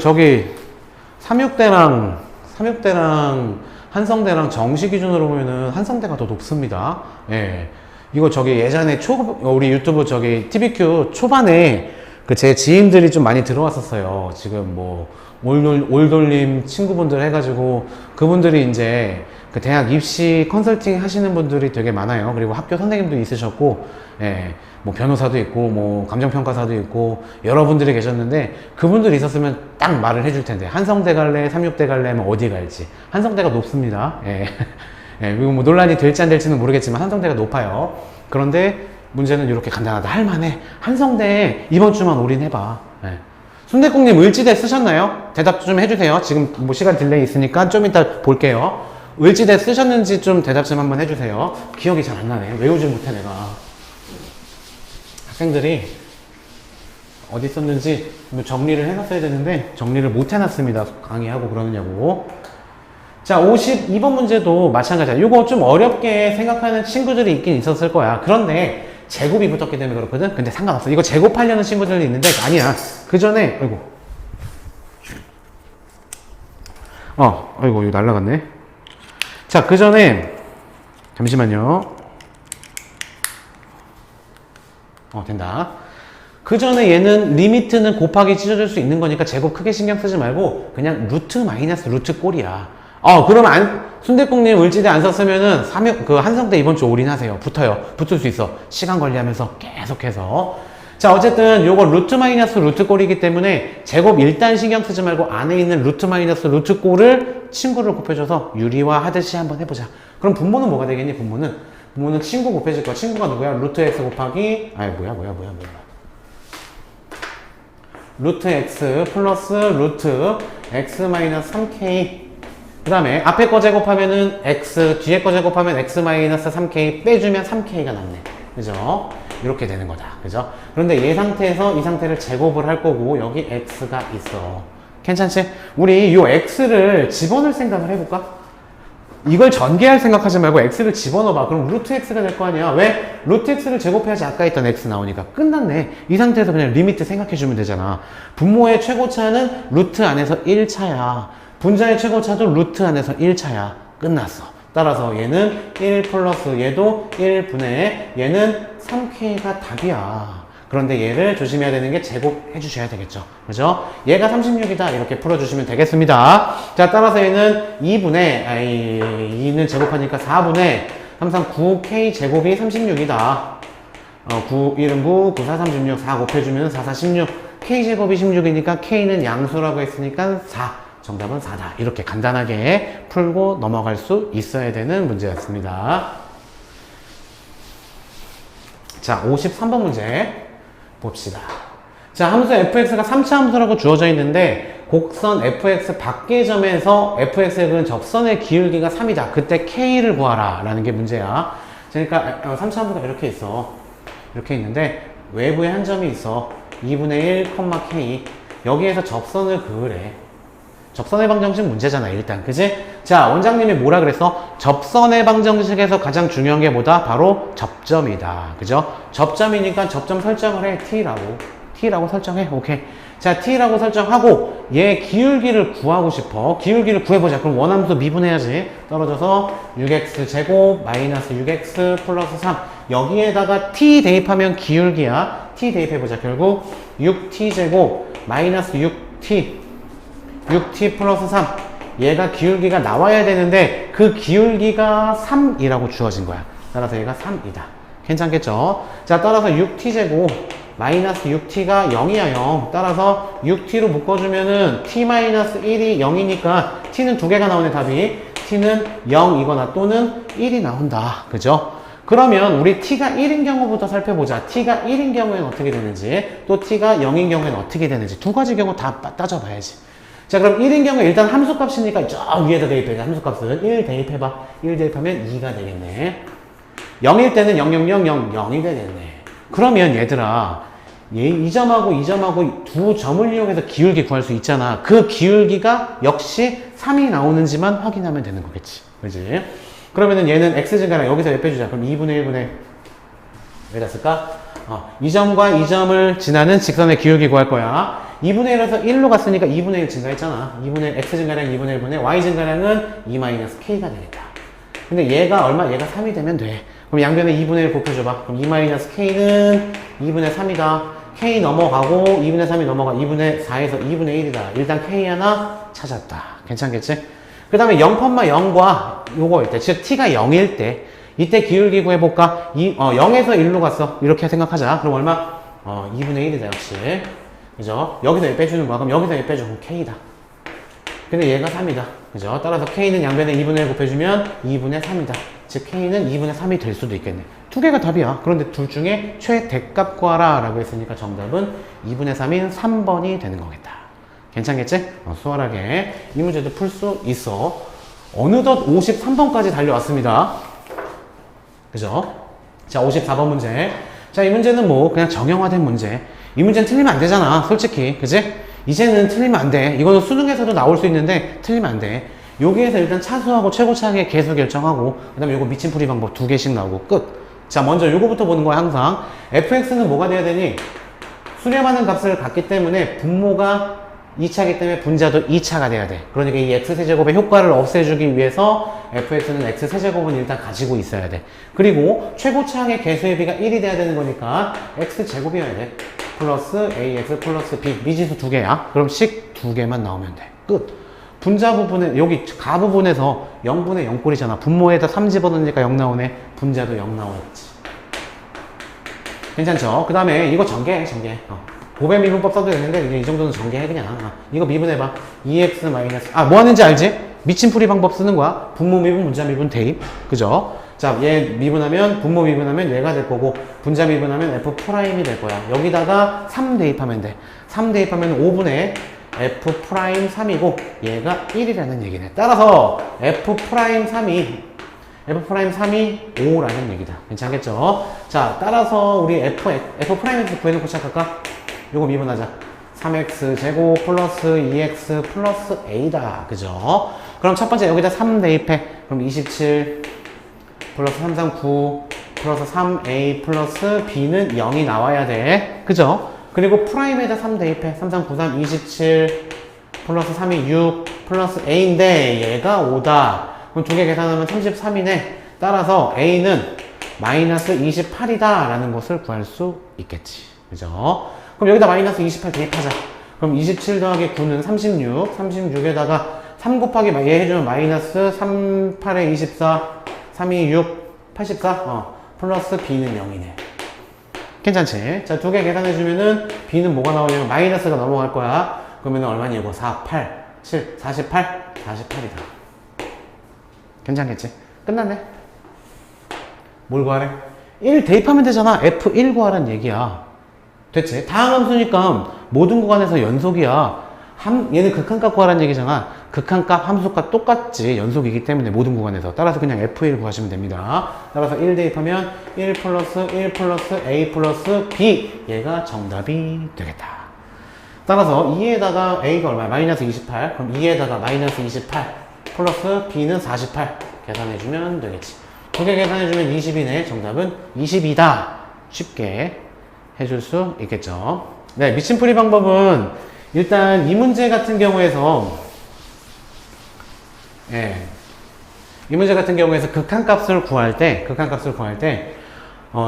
저기 3육대랑 한성대랑 정시 기준으로 보면은 한성대가 더 높습니다. 예. 이거 예전에 우리 유튜브 TVQ 초반에 제 지인들이 좀 많이 들어왔었어요. 지금 뭐 올돌림 친구분들 해가지고 그분들이 이제 대학 입시 컨설팅 하시는 분들이 되게 많아요. 그리고 학교 선생님도 있으셨고, 예. 뭐 변호사도 있고 뭐 감정평가사도 있고 여러분들이 계셨는데 그분들이 있었으면 딱 말을 해줄 텐데 한성대 갈래 3육대 갈래 하면 어디 갈지. 한성대가 높습니다. 예. 예, 그리고 뭐 논란이 될지 안 될지는 모르겠지만 한성대가 높아요. 그런데 문제는 이렇게 간단하다. 할만해. 한성대 이번 주만 올인해봐. 예. 순대국님 을지대 쓰셨나요? 대답 좀 해주세요. 지금 뭐 시간 딜레이 있으니까 좀 이따 볼게요. 을지대 쓰셨는지 좀 대답 좀 한번 해주세요. 기억이 잘 안 나네. 외우지 못해 내가. 학생들이 어디 있었는지 정리를 해놨어야 되는데 정리를 못 해놨습니다. 강의하고 그러느냐고. 자, 52번 문제도 마찬가지야. 이거 좀 어렵게 생각하는 친구들이 있긴 있었을 거야. 그런데 제곱이 붙었기 때문에 그렇거든. 근데 상관없어. 이거 제곱하려는 친구들이 있는데 아니야. 그 전에 아이고 이거 날라갔네. 자, 그 전에 잠시만요. 된다. 그 전에 얘는 리미트는 곱하기 찢어질 수 있는 거니까 제곱 크게 신경 쓰지 말고 그냥 루트 마이너스 루트 꼴이야. 그러면 순대국님 을지대 안 썼으면은 한성대 이번 주 올인하세요. 붙을 수 있어. 시간 관리하면서 계속해서. 자, 어쨌든 요거 루트 마이너스 루트 꼴이기 때문에 제곱 일단 신경 쓰지 말고 안에 있는 루트 마이너스 루트 꼴을 친구를 곱해줘서 유리화 하듯이 한번 해보자. 그럼 분모는 뭐가 되겠니? 분모는 친구 곱해질 거야. 친구가 누구야? 루트 x 곱하기 루트 x 플러스 루트 x 마이너스 3k. 그 다음에 앞에 거 제곱하면은 x, 뒤에 거 제곱하면 x 마이너스 3k 빼주면 3k가 남네. 그죠? 이렇게 되는 거다. 그죠? 그런데 이 상태에서 이 상태를 제곱을 할 거고 여기 x가 있어. 괜찮지? 우리 이 x를 집어넣을 생각을 해볼까? 이걸 전개할 생각하지 말고 x를 집어넣어봐. 그럼 루트 x가 될 거 아니야. 왜? 루트 x를 제곱해야지 아까 있던 x 나오니까. 끝났네. 이 상태에서 그냥 리미트 생각해주면 되잖아. 분모의 최고차는 루트 안에서 1차야. 분자의 최고차도 루트 안에서 1차야. 끝났어. 따라서 얘는 1 플러스 얘도 1분의 얘는 3k가 답이야. 그런데 얘를 조심해야 되는 게 제곱해 주셔야 되겠죠. 그죠? 얘가 36이다. 이렇게 풀어주시면 되겠습니다. 자, 따라서 얘는 2는 제곱하니까 4분의 항상 9k 제곱이 36이다. 9, 1은 9, 9, 4, 36, 4 곱해주면 4, 4, 16. k 제곱이 16이니까 k는 양수라고 했으니까 4. 정답은 4다. 이렇게 간단하게 풀고 넘어갈 수 있어야 되는 문제였습니다. 자, 53번 문제 봅시다. 자, 함수 fx가 3차 함수라고 주어져 있는데 곡선 fx 밖의 점에서 fx에 그은 접선의 기울기가 3이다. 그때 k를 구하라 라는 게 문제야. 그러니까 3차 함수가 이렇게 있어. 이렇게 있는데 외부에 한 점이 있어. 2분의 1, k. 여기에서 접선을 그으래. 접선의 방정식 문제잖아, 일단. 그지? 자, 원장님이 뭐라 그랬어? 접선의 방정식에서 가장 중요한 게 뭐다? 바로 접점이다. 그죠? 접점이니까 접점 설정을 해. T라고 설정해. 오케이. 자, T라고 설정하고 얘 기울기를 구하고 싶어. 기울기를 구해보자. 그럼 원함수 미분해야지. 떨어져서 6x 제곱 마이너스 6x 플러스 3. 여기에다가 T 대입하면 기울기야. T 대입해보자. 결국 6T 제곱 마이너스 6T 플러스 3. 얘가 기울기가 나와야 되는데 그 기울기가 3이라고 주어진 거야. 따라서 얘가 3이다. 괜찮겠죠? 자, 따라서 6t제곱 마이너스 6t가 0이야, 0. 따라서 6t로 묶어주면은 t-1이 0이니까 t는 두 개가 나오네, 답이. t는 0이거나 또는 1이 나온다. 그죠? 그러면 우리 t가 1인 경우부터 살펴보자. t가 1인 경우에는 어떻게 되는지, 또 t가 0인 경우에는 어떻게 되는지 두 가지 경우 다 따져봐야지. 자, 그럼 1인 경우에 일단 함수값이니까 저 위에다 대입해. 함수값은 1 대입해봐. 1 대입하면 2가 되겠네. 0일 때는 0, 0, 0, 0, 0이 되겠네. 그러면 얘들아, 이 점하고 이 점하고 두 점을 이용해서 기울기 구할 수 있잖아. 그 기울기가 역시 3이 나오는지만 확인하면 되는 거겠지. 그지? 그러면은 얘는 x증가랑 여기서 몇 빼주자. 그럼 2분의 1분의 왜다 쓸까? 이 점과 이 점을 지나는 직선의 기울기 구할 거야. 2분의 1에서 1로 갔으니까 2분의 1 증가했잖아. 2분의 x 증가량 2분의 1분의 y 증가량은 2-k가 되겠다. 근데 얘가 얼마? 얘가 3이 되면 돼. 그럼 양변에 2분의 1 곱해줘봐. 그럼 2-k는 2분의 3이다. k 넘어가고 2분의 3이 넘어가 2분의 4에서 2분의 1이다. 일단 k 하나 찾았다. 괜찮겠지? 그 다음에 0,0과 요거일 때, 즉 t가 0일 때 이때 기울기 구해볼까? 0에서 1로 갔어. 이렇게 생각하자. 그럼 얼마? 2분의 1이다, 역시. 그죠? 여기서 1 빼주는 거야. 그럼 여기서 1 빼줘. 그럼 K다. 근데 얘가 3이다. 그죠? 따라서 K는 양변에 2분의 1 곱해주면 2분의 3이다. 즉, K는 2분의 3이 될 수도 있겠네. 두 개가 답이야. 그런데 둘 중에 최대값 구하라 라고 했으니까 정답은 2분의 3인 3번이 되는 거겠다. 괜찮겠지? 수월하게 이 문제도 풀 수 있어. 어느덧 53번까지 달려왔습니다. 그죠? 자, 54번 문제. 자, 이 문제는 뭐 그냥 정형화된 문제. 이 문제는 틀리면 안 되잖아, 솔직히. 그지? 이제는 틀리면 안 돼. 이거는 수능에서도 나올 수 있는데 틀리면 안 돼. 여기에서 일단 차수하고 최고차의 개수 결정하고 그 다음에 요거 미침풀이 방법 2개씩 나오고 끝. 자, 먼저 요거부터 보는 거야, 항상. fx는 뭐가 돼야 되니? 수렴하는 값을 갖기 때문에 분모가 2차이기 때문에 분자도 2차가 돼야 돼. 그러니까 이 x세제곱의 효과를 없애주기 위해서 fx는 x세제곱은 일단 가지고 있어야 돼. 그리고 최고차항의 개수의 비가 1이 돼야 되는 거니까 x제곱이어야 돼. 플러스 ax 플러스 b. 미지수 두 개야. 그럼 식 두 개만 나오면 돼. 끝. 분자 부분에, 여기 가 부분에서 0분의 0꼴이잖아. 분모에다 3 집어넣으니까 0 나오네. 분자도 0 나오겠지. 괜찮죠? 그 다음에 이거 전개해. 보배 미분법 써도 되는데 그냥 이 정도는 전개해. 그냥 이거 미분해봐. 2x 마이너스 뭐 하는지 알지? 미침풀이 방법 쓰는 거야. 분모 미분, 분자 미분, 대입. 그죠? 자, 얘 미분하면, 분모 미분하면 얘가 될 거고, 분자 미분하면 f'이 될 거야. 여기다가 3 대입하면 돼. 3 대입하면 5분의 f'3이고 얘가 1이라는 얘기네. 따라서 f'3이 5라는 얘기다. 괜찮겠죠? 자, 따라서 우리 f'에서 구해놓고 시작할까? 요거 미분하자. 3x 제곱 플러스 2x 플러스 a다. 그죠? 그럼 첫 번째 여기다 3 대입해. 그럼 27 플러스 339 플러스 3a 플러스 b는 0이 나와야 돼. 그죠? 그리고 프라임에다 3 대입해. 3393 27 플러스 3이 6 플러스 a인데 얘가 5다. 그럼 두 개 계산하면 33이네. 따라서 a는 마이너스 28이다 라는 것을 구할 수 있겠지. 그죠? 그럼 여기다 마이너스 28 대입하자. 그럼 27 더하기 9는 36 36에다가 3 곱하기 얘 해주면 마이너스 3 8에 24 3이 6 84 플러스 b는 0이네. 괜찮지? 자, 두 개 계산해주면은 b는 뭐가 나오냐면 마이너스가 넘어갈 거야. 그러면 얼마니 이거 4 8 7 48 48이다. 괜찮겠지? 끝났네. 뭘 구하래? 1 대입하면 되잖아. F1 구하란 얘기야. 됐지? 다항 함수니까 모든 구간에서 연속이야. 얘는 극한값 구하란 얘기잖아. 극한값, 함수값 똑같지. 연속이기 때문에 모든 구간에서. 따라서 그냥 F1 구하시면 됩니다. 따라서 1 대입하면 1 플러스 1 플러스 A 플러스 B. 얘가 정답이 되겠다. 따라서 2에다가 A가 얼마야? 마이너스 28. 그럼 2에다가 마이너스 28 플러스 B는 48. 계산해주면 되겠지. 두 개 계산해주면 20이네. 정답은 22다. 쉽게 해줄 수 있겠죠. 네, 미침풀이 방법은 일단 이 문제 같은 경우에서 이 문제 같은 경우에서 극한값을 구할 때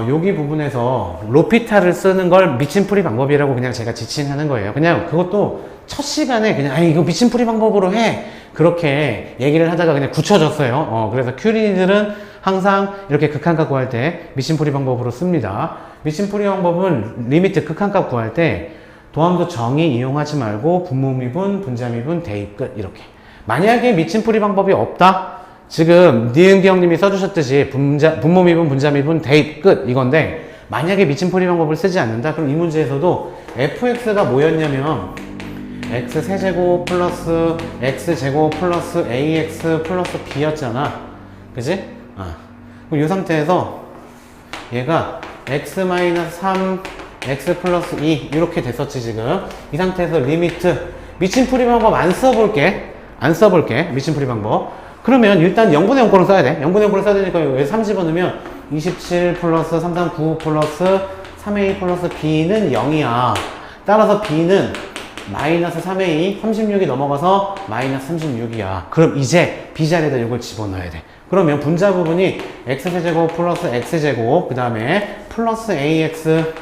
여기 부분에서 로피탈을 쓰는 걸 미침풀이 방법이라고 그냥 제가 지칭하는 거예요. 그냥 그것도 첫 시간에 그냥 이거 미침풀이 방법으로 해 그렇게 얘기를 하다가 그냥 굳혀졌어요. 그래서 큐리니들은 항상 이렇게 극한값 구할 때 미침풀이 방법으로 씁니다. 미침풀이 방법은 리미트 극한값 구할 때 도함수 정의 이용하지 말고 분모미분, 분자미분, 대입 끝 이렇게. 만약에 미침풀이 방법이 없다? 지금 니은기 형님이 써주셨듯이 분모미분, 분자미분, 대입 끝 이건데 만약에 미침풀이 방법을 쓰지 않는다? 그럼 이 문제에서도 fx가 뭐였냐면 x세제곱 플러스 x제곱 플러스 ax 플러스 b였잖아. 그지? 그럼 이 상태에서 얘가 x-3 x 플러스 2 이렇게 됐었지 지금. 이 상태에서 리미트 미침풀이 방법 안 써볼게 미침풀이 방법. 그러면 일단 0분의 0꼴을 써야 돼. 0분의 0꼴을 써야 되니까 여기 3 집어넣으면 27 플러스 339 플러스 3a 플러스 b는 0이야. 따라서 b는 마이너스 3a 36이 넘어가서 마이너스 36이야. 그럼 이제 b 자리에다 이걸 집어넣어야 돼. 그러면 분자 부분이 x세제곱 플러스 x제곱 그 다음에 플러스 ax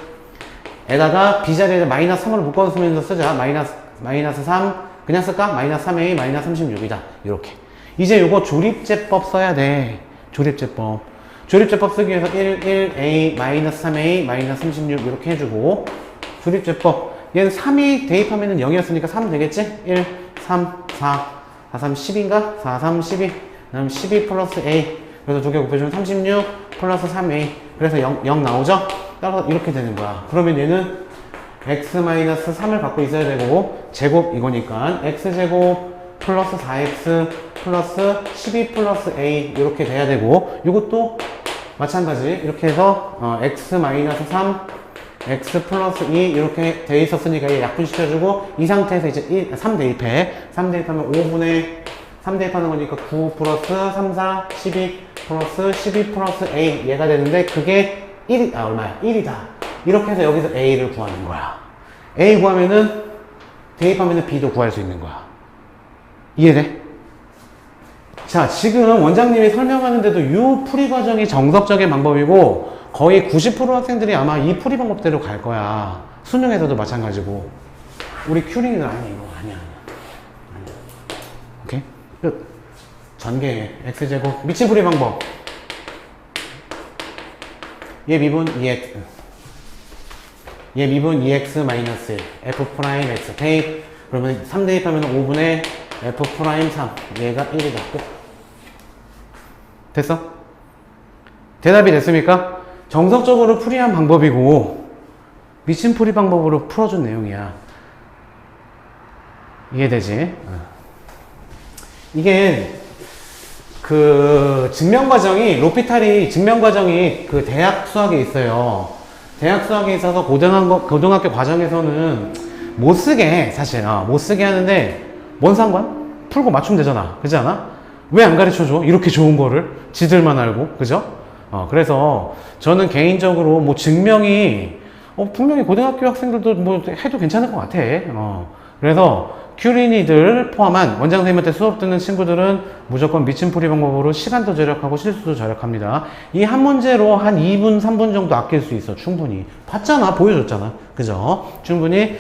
에다가 b 자리에다 마이너스 3을 묶어서 쓰면서 쓰자. 마이너스 3 그냥 쓸까? 마이너스 3a 마이너스 36이다. 이렇게. 이제 요거 조립제법 써야 돼. 조립제법 쓰기 위해서 1a 마이너스 3a 마이너스 36 이렇게 해주고 조립제법 얘는 3이 대입하면은 0이었으니까 3 되겠지? 1 3 4 4 3 10인가? 4 3 12 그다음 12 플러스 a 그래서 두 개 곱해주면 36 플러스 3a 그래서 0 나오죠? 따라서 이렇게 되는 거야. 그러면 얘는 x-3을 갖고 있어야 되고 제곱 이거니까 x제곱 플러스 4x 플러스 12 플러스 a 이렇게 돼야 되고 이것도 마찬가지 이렇게 해서 x-3 x 플러스 2 이렇게 돼 있었으니까 얘 약분시켜주고 이 상태에서 이제 3 대입해. 3 대입하면 5분의 3 대입하는 거니까 9 플러스 3, 4, 12 플러스 12 플러스 a 얘가 되는데 그게 1이 얼마야? 1이다. 이렇게 해서 여기서 a를 구하는 거야. a 구하면은 대입하면은 b도 구할 수 있는 거야. 이해돼? 자, 지금 원장님이 설명하는데도 이 풀이 과정이 정석적인 방법이고 거의 90% 학생들이 아마 이 풀이 방법대로 갈 거야. 수능에서도 마찬가지고. 우리 큐링은 아니야, 이거 아니야. 오케이? 끝. 전개 x제곱 미침풀이 방법. 얘 미분 2x. 얘 미분 2x 마이너스 1. f 프라임 x 대입. 그러면 3 대입하면 5분의 f 프라임 3. 얘가 1이다. 끝. 됐어? 대답이 됐습니까? 정석적으로 풀이한 방법이고 미침풀이 방법으로 풀어준 내용이야. 이해되지? 이게 그 증명과정이 로피탈이 증명과정이 그 대학 수학에 있어요. 대학 수학에 있어서 고등학교 과정에서는 못 쓰게 사실 못 쓰게 하는데 뭔 상관? 풀고 맞추면 되잖아. 그렇지 않아? 왜 안 가르쳐줘? 이렇게 좋은 거를 지들만 알고. 그죠? 그래서 저는 개인적으로 뭐 증명이 분명히 고등학교 학생들도 뭐 해도 괜찮을 것 같아. 그래서 큐린이들 포함한 원장 선생님한테 수업 듣는 친구들은 무조건 미침풀이 방법으로 시간도 절약하고 실수도 절약합니다. 이 한 문제로 한 2분, 3분 정도 아낄 수 있어. 충분히. 봤잖아. 보여줬잖아. 그죠? 충분히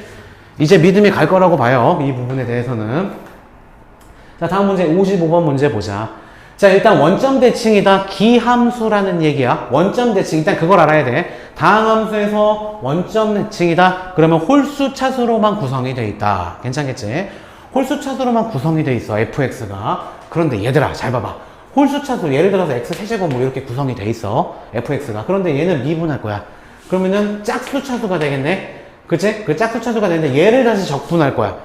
이제 믿음이 갈 거라고 봐요. 이 부분에 대해서는. 자, 다음 문제 55번 문제 보자. 자, 일단 원점 대칭이다. 기함수라는 얘기야. 원점 대칭. 일단 그걸 알아야 돼. 다항함수에서 원점 대칭이다. 그러면 홀수 차수로만 구성이 돼 있다. 괜찮겠지? 홀수 차수로만 구성이 돼 있어. fx가. 그런데 얘들아, 잘 봐봐. 홀수 차수, 예를 들어서 x 세제곱 뭐 이렇게 구성이 돼 있어. fx가. 그런데 얘는 미분할 거야. 그러면은 짝수 차수가 되겠네. 그치? 그 짝수 차수가 되는데 얘를 다시 적분할 거야.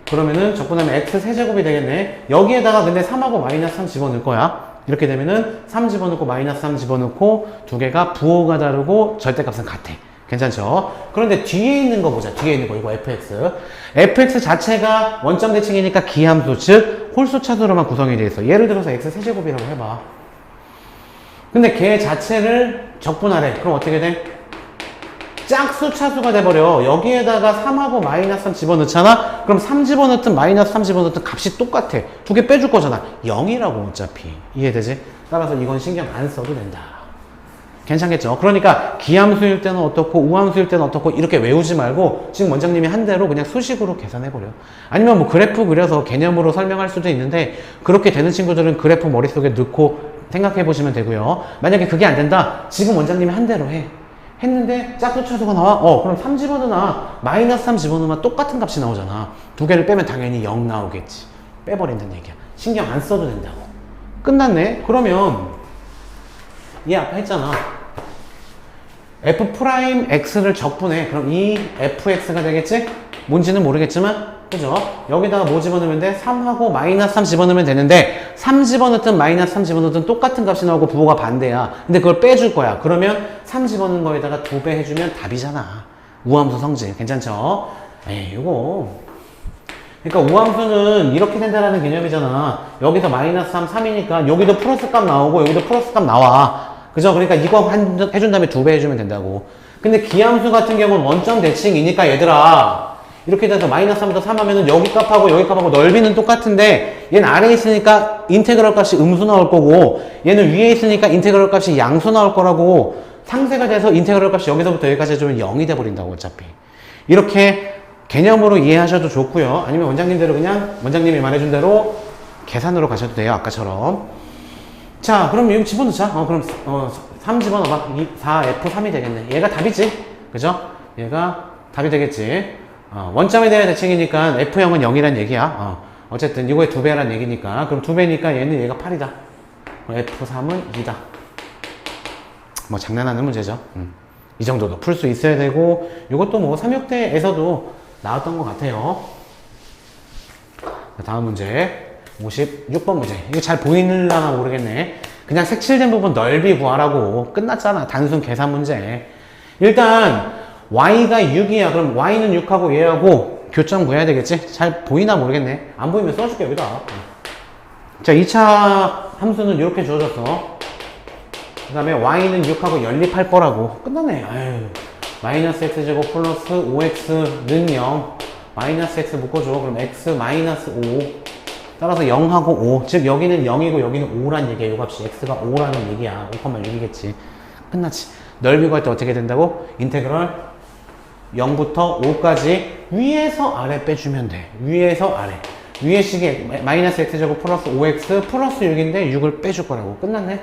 그러면은 적분하면 x 세제곱이 되겠네. 여기에다가 근데 3하고 마이너스 3 집어넣을 거야. 이렇게 되면은 3 집어넣고 마이너스 3 집어넣고 두 개가 부호가 다르고 절대값은 같아. 괜찮죠? 그런데 뒤에 있는 거 보자. 뒤에 있는 거 이거 fx. fx 자체가 원점 대칭이니까 기함수, 즉 홀수 차수로만 구성이 되어 있어. 예를 들어서 x 세제곱이라고 해봐. 근데 걔 자체를 적분하래. 그럼 어떻게 돼? 짝수 차수가 돼버려. 여기에다가 3하고 마이너스 3 집어넣잖아? 그럼 3 집어넣든 마이너스 3 집어넣든 값이 똑같아. 두 개 빼줄 거잖아. 0이라고 어차피. 이해되지? 따라서 이건 신경 안 써도 된다. 괜찮겠죠? 그러니까 기함수일 때는 어떻고 우함수일 때는 어떻고 이렇게 외우지 말고 지금 원장님이 한 대로 그냥 수식으로 계산해버려. 아니면 뭐 그래프 그려서 개념으로 설명할 수도 있는데 그렇게 되는 친구들은 그래프 머릿속에 넣고 생각해보시면 되고요. 만약에 그게 안 된다? 지금 원장님이 한 대로 해. 했는데 짝수 차수가 나와? 그럼 3 집어넣으나 마이너스 3 집어넣으면 똑같은 값이 나오잖아. 두 개를 빼면 당연히 0 나오겠지. 빼버린다는 얘기야. 신경 안 써도 된다고. 끝났네? 그러면 얘 아까 했잖아. f'x를 적분해. 그럼 이 fx가 되겠지? 뭔지는 모르겠지만 그죠? 여기다가 뭐 집어넣으면 돼? 3하고 마이너스 3 집어넣으면 되는데 3 집어넣든 마이너스 3 집어넣든 똑같은 값이 나오고 부호가 반대야. 근데 그걸 빼줄 거야. 그러면 3 집어넣은 거에다가 2배 해주면 답이잖아. 우함수 성질. 괜찮죠? 에이, 이거. 그러니까 우함수는 이렇게 된다라는 개념이잖아. 여기서 마이너스 3, 3이니까 여기도 플러스 값 나오고 여기도 플러스 값 나와. 그죠? 그러니까 이거 해준 다음에 2배 해주면 된다고. 근데 기함수 같은 경우는 원점 대칭이니까 얘들아. 이렇게 돼서 마이너스 3부터 3 하면은 여기 값하고 여기 값하고 넓이는 똑같은데 얘는 아래에 있으니까 인테그럴 값이 음수 나올 거고 얘는 위에 있으니까 인테그럴 값이 양수 나올 거라고 상쇄가 돼서 인테그럴 값이 여기서부터 여기까지 해주면 0이 돼버린다고 어차피. 이렇게 개념으로 이해하셔도 좋고요. 아니면 원장님대로 그냥 원장님이 말해준 대로 계산으로 가셔도 돼요. 아까처럼. 자, 그럼 여기 집어넣자. 그럼 3 집어넣어봐. 4F3이 되겠네. 얘가 답이지. 그죠? 얘가 답이 되겠지. 원점에 대한 대칭이니까 F형은 0이란 얘기야. 어쨌든 이거의 2배란 얘기니까. 그럼 2배니까 얘는 얘가 8이다. F3은 2다. 뭐 장난하는 문제죠. 이 정도도 풀 수 있어야 되고 이것도 뭐 3육대에서도 나왔던 것 같아요. 다음 문제 56번 문제. 이거 잘 보이는려나 모르겠네. 그냥 색칠된 부분 넓이 구하라고. 끝났잖아. 단순 계산 문제. 일단 y가 6이야. 그럼 y는 6하고 얘하고 교점 구해야 되겠지? 잘 보이나 모르겠네. 안 보이면 써줄게 여기다. 자, 2차 함수는 이렇게 주어졌어. 그 다음에 y는 6하고 연립할 거라고. 끝나네. 아유. 마이너스 x제곱 플러스 5x는 0. 마이너스 x 묶어줘. 그럼 x 마이너스 5. 따라서 0하고 5. 즉 여기는 0이고 여기는 5란 얘기야. 이 값이 x가 5라는 얘기야. 5,6이겠지. 끝났지. 넓이 구할 때 어떻게 된다고? 인테그럴 0부터 5까지 위에서 아래 빼주면 돼. 위에서 아래. 위에 식이 마이너스 x제곱 플러스 5x 플러스 6인데 6을 빼줄 거라고. 끝났네.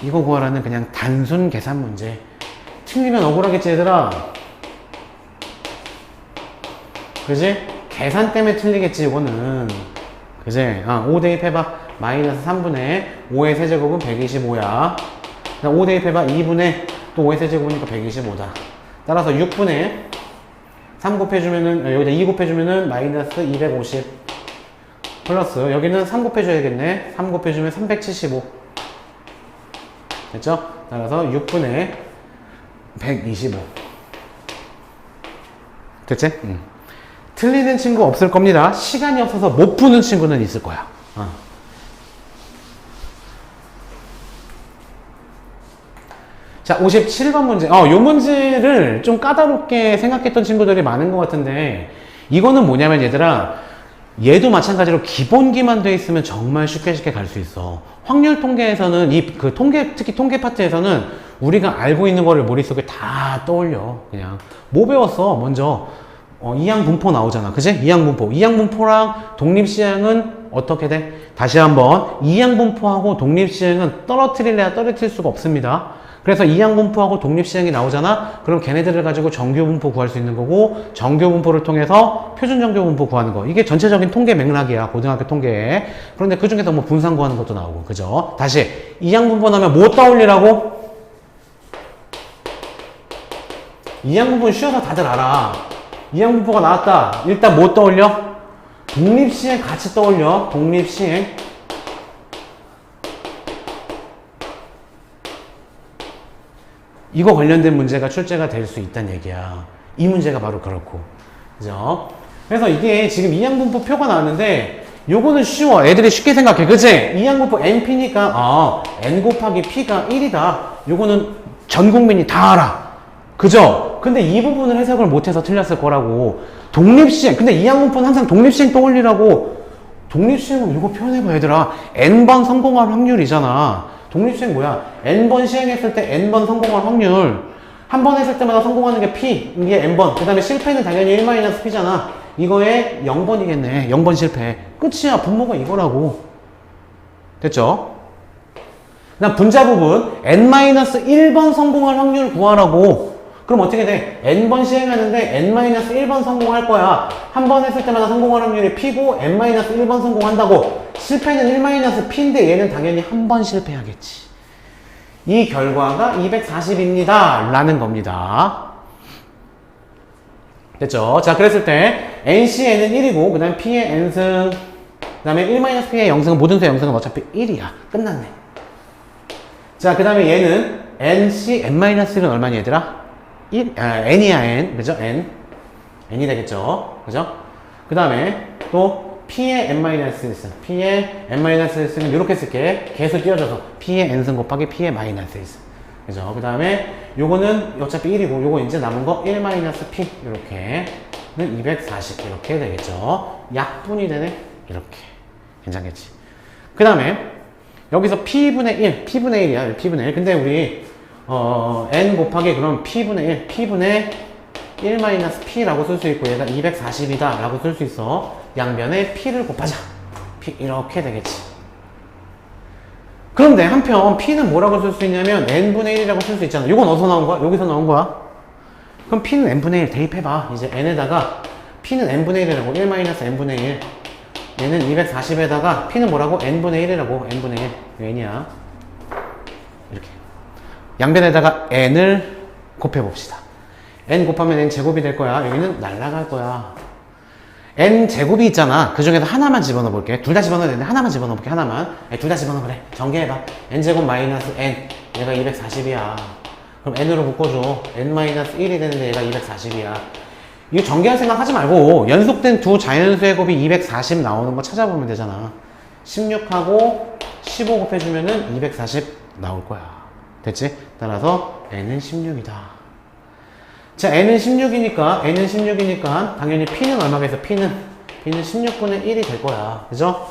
이거 구하라는 그냥 단순 계산 문제. 틀리면 억울하겠지 얘들아. 그지? 계산 때문에 틀리겠지 이거는. 그지? 5 대입해봐. 마이너스 3분의 5의 세제곱은 125야. 5 대입해봐. 2분의 또 5의 세제곱이니까 125다. 따라서 6분의 3 곱해주면은, 여기다 2 곱해주면은 마이너스 250 플러스 여기는 3 곱해줘야겠네. 3 곱해주면 375 됐죠? 따라서 6분의 125 됐지? 틀리는 친구 없을 겁니다. 시간이 없어서 못 푸는 친구는 있을 거야. 자, 57번 문제. 요 문제를 좀 까다롭게 생각했던 친구들이 많은 것 같은데, 이거는 뭐냐면 얘들아, 얘도 마찬가지로 기본기만 돼 있으면 정말 쉽게 갈 수 있어. 확률 통계에서는 특히 통계 파트에서는 우리가 알고 있는 거를 머릿속에 다 떠올려. 그냥 뭐 배웠어? 먼저 이항분포 나오잖아. 그지? 이항분포. 이항분포랑 독립시행은 어떻게 돼? 다시 한번 이항분포하고 독립시행은 떨어뜨릴래야 떨어뜨릴 수가 없습니다. 그래서 이항분포하고 독립시행이 나오잖아? 그럼 걔네들을 가지고 정규분포 구할 수 있는 거고, 정규분포를 통해서 표준정규분포 구하는 거. 이게 전체적인 통계 맥락이야. 고등학교 통계에. 그런데 그 중에서 뭐 분산 구하는 것도 나오고. 그죠? 다시 이항분포 나오면 뭐 떠올리라고? 이항분포는 쉬워서 다들 알아. 이항분포가 나왔다. 일단 뭐 떠올려? 독립시행 같이 떠올려. 독립시행. 이거 관련된 문제가 출제가 될 수 있다는 얘기야. 이 문제가 바로 그렇고. 그죠? 그래서 이게 지금 이항분포 표가 나왔는데, 요거는 쉬워. 애들이 쉽게 생각해. 그치? 이항분포 np니까, n 곱하기 p가 1이다. 요거는 전 국민이 다 알아. 그죠? 근데 이 부분을 해석을 못해서 틀렸을 거라고. 독립시행. 근데 이항분포는 항상 독립시행 떠올리라고. 독립시행은 이거 표현해봐, 얘들아. n번 성공할 확률이잖아. 독립시행 뭐야? n번 시행했을 때 n번 성공할 확률. 한 번 했을 때마다 성공하는 게 p. 이게 n번. 그 다음에 실패는 당연히 1-p잖아. 이거에 0번이겠네. 0번 실패. 끝이야. 분모가 이거라고. 됐죠? 그 다음 분자 부분. n-1번 성공할 확률 구하라고. 그럼 어떻게 돼? n번 시행하는데 n-1번 성공할 거야. 한 번 했을 때마다 성공할 확률이 p고 n-1번 성공한다고. 실패는 1-p인데 얘는 당연히 한 번 실패하겠지. 이 결과가 240입니다. 라는 겁니다. 됐죠? 자, 그랬을 때 NC의 n은 1이고 그 다음에 P의 n승 그 다음에 1-P의 0승은 모든 수의 0승은 어차피 1이야. 끝났네. 자, 그 다음에 얘는 NC n-1은 얼마니 얘들아? 1? n이야 n. 그죠? n이 되겠죠? 그죠? 그 다음에 또 P의 n-1승. P의 n-1승은 이렇게 쓸게. 계속 띄워줘서 P의 n승 곱하기 P의 -1승. 그죠? 그 다음에 요거는 어차피 1이고 요거 이제 남은 거 1-P 이렇게는 240 이렇게 되겠죠. 약분이 되네. 이렇게. 괜찮겠지? 그 다음에 여기서 P분의 1, P분의 1이야. P분의 1. 근데 우리 n 곱하기 그럼 P분의 1, P분의 1-P라고 쓸 수 있고 얘가 240이다 라고 쓸 수 있어. 양변에 P를 곱하자. P 이렇게 되겠지. 그런데 한편 P는 뭐라고 쓸 수 있냐면 n분의 1이라고 쓸 수 있잖아. 이건 어디서 나온 거야? 여기서 나온 거야. 그럼 P는 n분의 1 대입해봐. 이제 n에다가 P는 n분의 1이라고 1-n분의 1 얘는 240에다가 P는 뭐라고? n분의 1이라고. n분의 1 n이야. 이렇게 양변에다가 n을 곱해봅시다. n 곱하면 n 제곱이 될 거야. 여기는 날라갈 거야. n 제곱이 있잖아. 그 중에서 하나만 집어넣어 볼게. 둘 다 집어넣어야 되는데 하나만 집어넣어 볼게. 하나만. 둘 다 집어넣어 그래. 전개해봐. n 제곱 마이너스 n. 얘가 240이야. 그럼 n으로 묶어줘. n-1이 되는데 얘가 240이야. 이거 전개할 생각 하지 말고 연속된 두 자연수의 곱이 240 나오는 거 찾아보면 되잖아. 16하고 15 곱해주면은 240 나올 거야. 됐지? 따라서 n은 16이다. 자, n은 16이니까 당연히 p는 얼마겠어? p는 16분의 1이 될 거야. 그죠?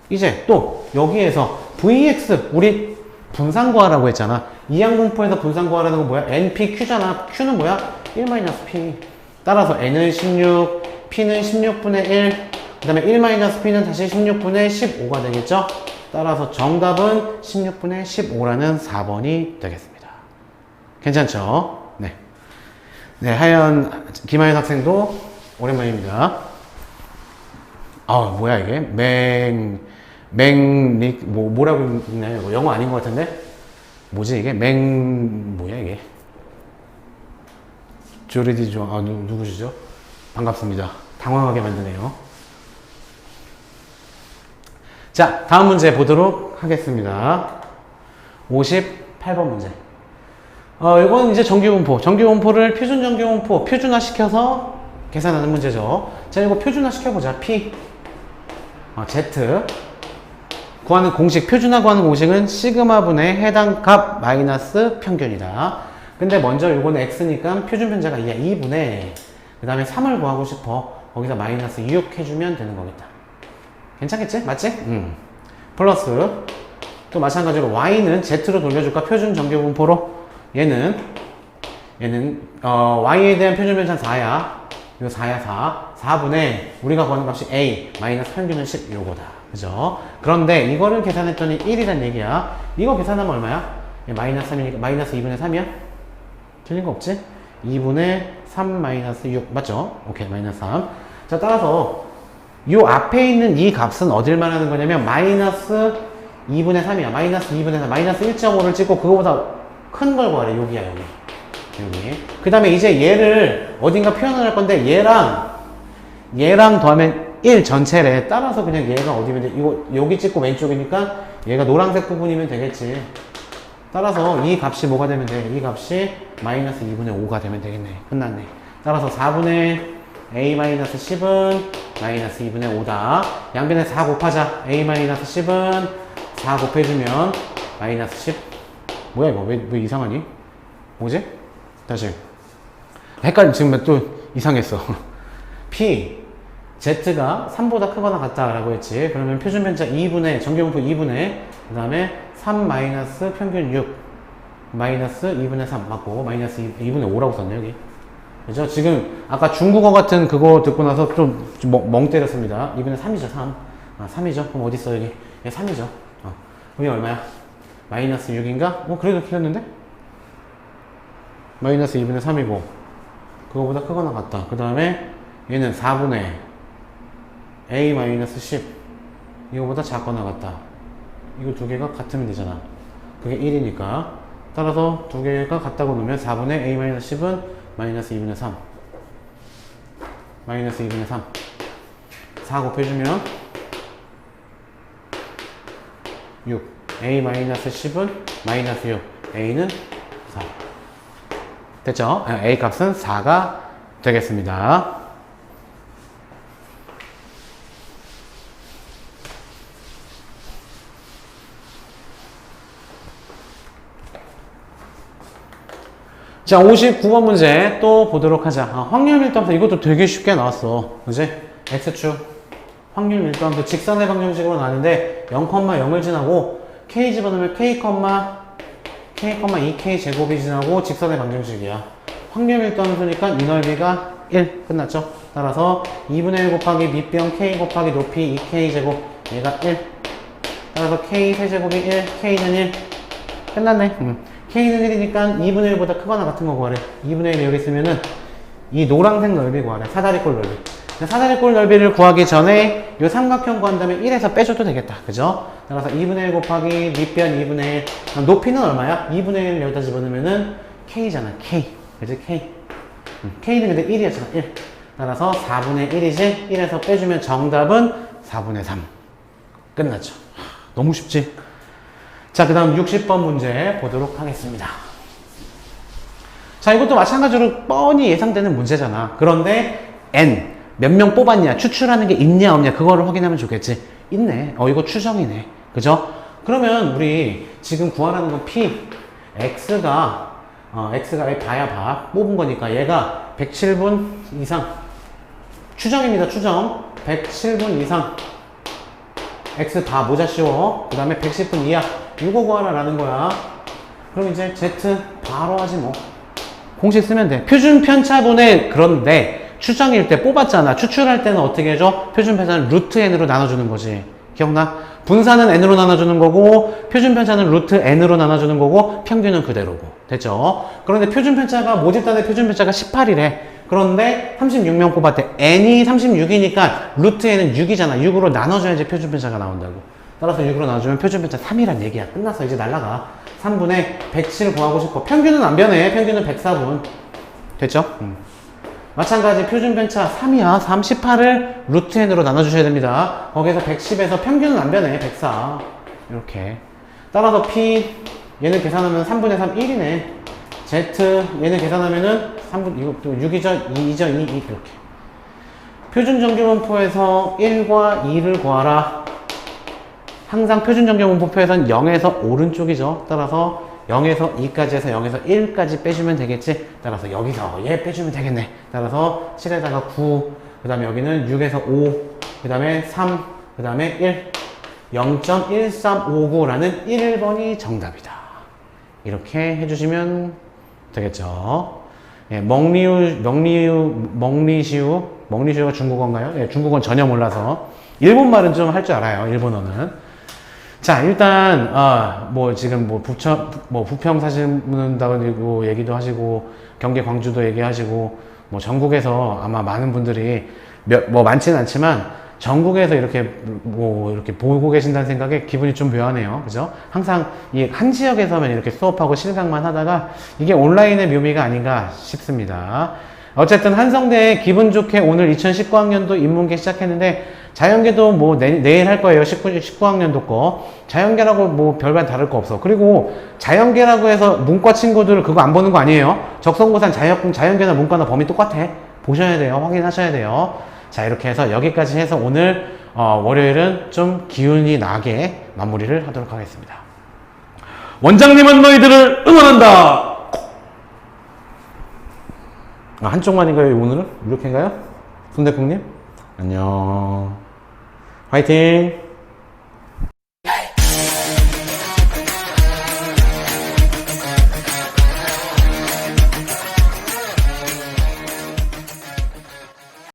이제 또 여기에서 vx 우리 분산 구하라고 했잖아. 이항분포에서 분산 구하라는 건 뭐야? npq잖아. q는 뭐야? 1-p. 따라서 n은 16, p는 16분의 1, 그 다음에 1-p는 다시 16분의 15가 되겠죠? 따라서 정답은 16분의 15라는 4번이 되겠습니다. 괜찮죠? 네. 네, 김하연 학생도 오랜만입니다. 뭐야, 이게? 뭐라고 읽나요? 이거 영어 아닌 것 같은데? 뭐지, 이게? 뭐야, 이게? 조리디 누구시죠? 반갑습니다. 당황하게 만드네요. 자, 다음 문제 보도록 하겠습니다. 58번 문제. 이건 이제 정규분포를 표준정규분포, 표준화시켜서 계산하는 문제죠. 자, 이거 표준화 시켜보자. P Z 구하는 공식, 표준화 구하는 공식은 시그마분의 해당 값 마이너스 평균이다. 근데 먼저 요거는 X니까 표준 편차가 2분의 그 다음에 3을 구하고 싶어. 거기서 마이너스 6 해주면 되는 거겠다. 괜찮겠지? 맞지? 플러스 또 마찬가지로 Y는 Z로 돌려줄까? 표준 정규분포로. 얘는 Y에 대한 표준 편차는 4야. 이거 4야 4분의 우리가 구하는 값이 A 마이너스 평균은 10 요거다. 그죠? 그런데 이거를 계산했더니 1이란 얘기야. 이거 계산하면 얼마야? 마이너스 3이니까 마이너스 2분의 3이야? 틀린 거 없지? 2분의 3 마이너스 6 맞죠? 오케이 마이너스 3. 자 따라서 요 앞에 있는 이 값은 어딜 말하는 거냐면 마이너스 2분의 3이야. 마이너스 2분의 3 마이너스 1.5를 찍고 그거보다 큰 걸 구하래. 여기야 여기. 그 다음에 이제 얘를 어딘가 표현을 할 건데 얘랑 더하면 1 전체래. 따라서 그냥 얘가 어디면 돼? 이거 여기 찍고 왼쪽이니까 얘가 노란색 부분이면 되겠지. 따라서 이 값이 뭐가 되면 돼? 이 값이 마이너스 2분의 5가 되면 되겠네. 끝났네. 따라서 4분의 A 마이너스 10은 마이너스 2분의 5다. 양변에 4 곱하자. A 마이너스 10은 4 곱해주면 마이너스 10. 뭐야 이거? 왜 이상하니? 뭐지? 다시. 지금 또 이상했어. P Z가 3보다 크거나 같다라고 했지. 그러면 표준 편차 2분의 정규분포 2분의 그 다음에 3 마이너스 평균 6 마이너스 2분의 3 맞고 마이너스 2분의 5라고 썼네 여기. 그죠? 지금 아까 중국어 같은 그거 듣고 나서 좀 멍 때렸습니다. 2분의 3이죠 3. 3이죠. 그럼 어디 있어 여기? 얘 3이죠. 그럼 얼마야? 마이너스 6인가? 그래도 틀렸는데? 마이너스 2분의 3이고 그거보다 크거나 같다. 그 다음에 얘는 4분의 A 마이너스 10 이거보다 작거나 같다. 이거 두 개가 같으면 되잖아. 그게 1이니까 따라서 두 개가 같다고 놓으면 4분의 A 마이너스 10은 마이너스 2분의 3 마이너스 2분의 3 4 곱해주면 6 A 마이너스 10은 마이너스 6 A는 4 됐죠? A 값은 4가 되겠습니다. 자, 59번 문제 또 보도록 하자. 확률 밀도함수 이것도 되게 쉽게 나왔어. 그지? X축 확률 밀도함수 직선의 방정식으로 나왔는데 0,0을 지나고 K 집어넣으면 K,2K 제곱이 지나고 직선의 방정식이야. 확률 밀도함수니까 이 넓이가 1 끝났죠? 따라서 2분의 1 곱하기 밑변 K 곱하기 높이 2K 제곱 얘가 1 따라서 K 세제곱이 1 K는 1 끝났네. K는 1이니까 2분의 1보다 크거나 같은 거 구하래. 2분의 1이 여기 있으면은 이 노란색 넓이 구하래. 사다리꼴 넓이. 사다리꼴 넓이를 구하기 전에 이 삼각형 구한 다음에 1에서 빼줘도 되겠다. 그죠? 따라서 2분의 1 곱하기 밑변 2분의 1. 높이는 얼마야? 2분의 1을 여기다 집어넣으면은 K잖아. K. 그지? K. K는 근데 1이었잖아. 1. 따라서 4분의 1이지? 1에서 빼주면 정답은 4분의 3. 끝났죠. 너무 쉽지? 자, 그 다음 60번 문제 보도록 하겠습니다. 자, 이것도 마찬가지로 뻔히 예상되는 문제잖아. 그런데 N 몇 명 뽑았냐, 추출하는 게 있냐 없냐 그거를 확인하면 좋겠지. 있네. 이거 추정이네. 그죠? 그러면 우리 지금 구하라는 건 P X가 봐야 봐. 뽑은 거니까 얘가 107분 이상 추정입니다. 추정 107분 이상 X 다 모자 씌워. 그 다음에 110분 이하 이거 구하라라는 거야. 그럼 이제 Z 바로 하지 뭐. 공식 쓰면 돼. 표준 편차분의 그런데 추정일 때 뽑았잖아. 추출할 때는 어떻게 해줘? 표준 편차는 루트 n으로 나눠주는 거지. 기억나? 분산은 n으로 나눠주는 거고 표준 편차는 루트 n으로 나눠주는 거고 평균은 그대로고. 됐죠? 그런데 표준 편차가 모집단의 표준 편차가 18이래. 그런데 36명 뽑았대. n이 36이니까 루트 n은 6이잖아. 6으로 나눠줘야지 표준 편차가 나온다고. 따라서 6으로 나눠주면 표준 편차 3이란 얘기야. 끝났어. 이제 날라가. 3분의 107 구하고 싶어. 평균은 안 변해. 평균은 104분. 됐죠? 마찬가지 표준 편차 3이야. 38을 루트 n으로 나눠주셔야 됩니다. 거기에서 110에서 평균은 안 변해. 104. 이렇게. 따라서 P 얘는 계산하면 3분의 3 1이네. Z 얘는 계산하면은 3분 이거 또 6이죠. 2이죠. 2 이렇게. 표준정규분포에서 1과 2를 구하라. 항상 표준정규분포에서는 0에서 오른쪽이죠. 따라서 0에서 2까지 해서 0에서 1까지 빼주면 되겠지. 따라서 여기서 얘 빼주면 되겠네. 따라서 7에다가 9, 그 다음에 여기는 6에서 5, 그 다음에 3, 그 다음에 1, 0.1359라는 1번이 정답이다. 이렇게 해주시면 되겠죠. 예, 멍리시우가 중국어인가요? 예, 중국어는 전혀 몰라서. 일본말은 좀 할 줄 알아요, 일본어는. 자, 일단, 지금 부평 사신다고 얘기도 하시고, 경기 광주도 얘기하시고, 전국에서 아마 많은 분들이 많지는 않지만, 전국에서 이렇게 보고 계신다는 생각에 기분이 좀 묘하네요. 그죠? 항상 이 한 지역에서만 이렇게 수업하고 실강만 하다가 이게 온라인의 묘미가 아닌가 싶습니다. 어쨌든 한성대에 기분 좋게 오늘 2019학년도 인문계 시작했는데 자연계도 내일 할 거예요. 19학년도 거. 자연계라고 별반 다를 거 없어. 그리고 자연계라고 해서 문과 친구들 그거 안 보는 거 아니에요. 적성고사는 자연계나 문과나 범위 똑같아. 보셔야 돼요. 확인하셔야 돼요. 자, 이렇게 해서 여기까지 해서 오늘 월요일은 좀 기운이 나게 마무리를 하도록 하겠습니다. 원장님은 너희들을 응원한다. 한쪽만인가요, 오늘은? 이렇게인가요? 손대국님? 안녕. 화이팅!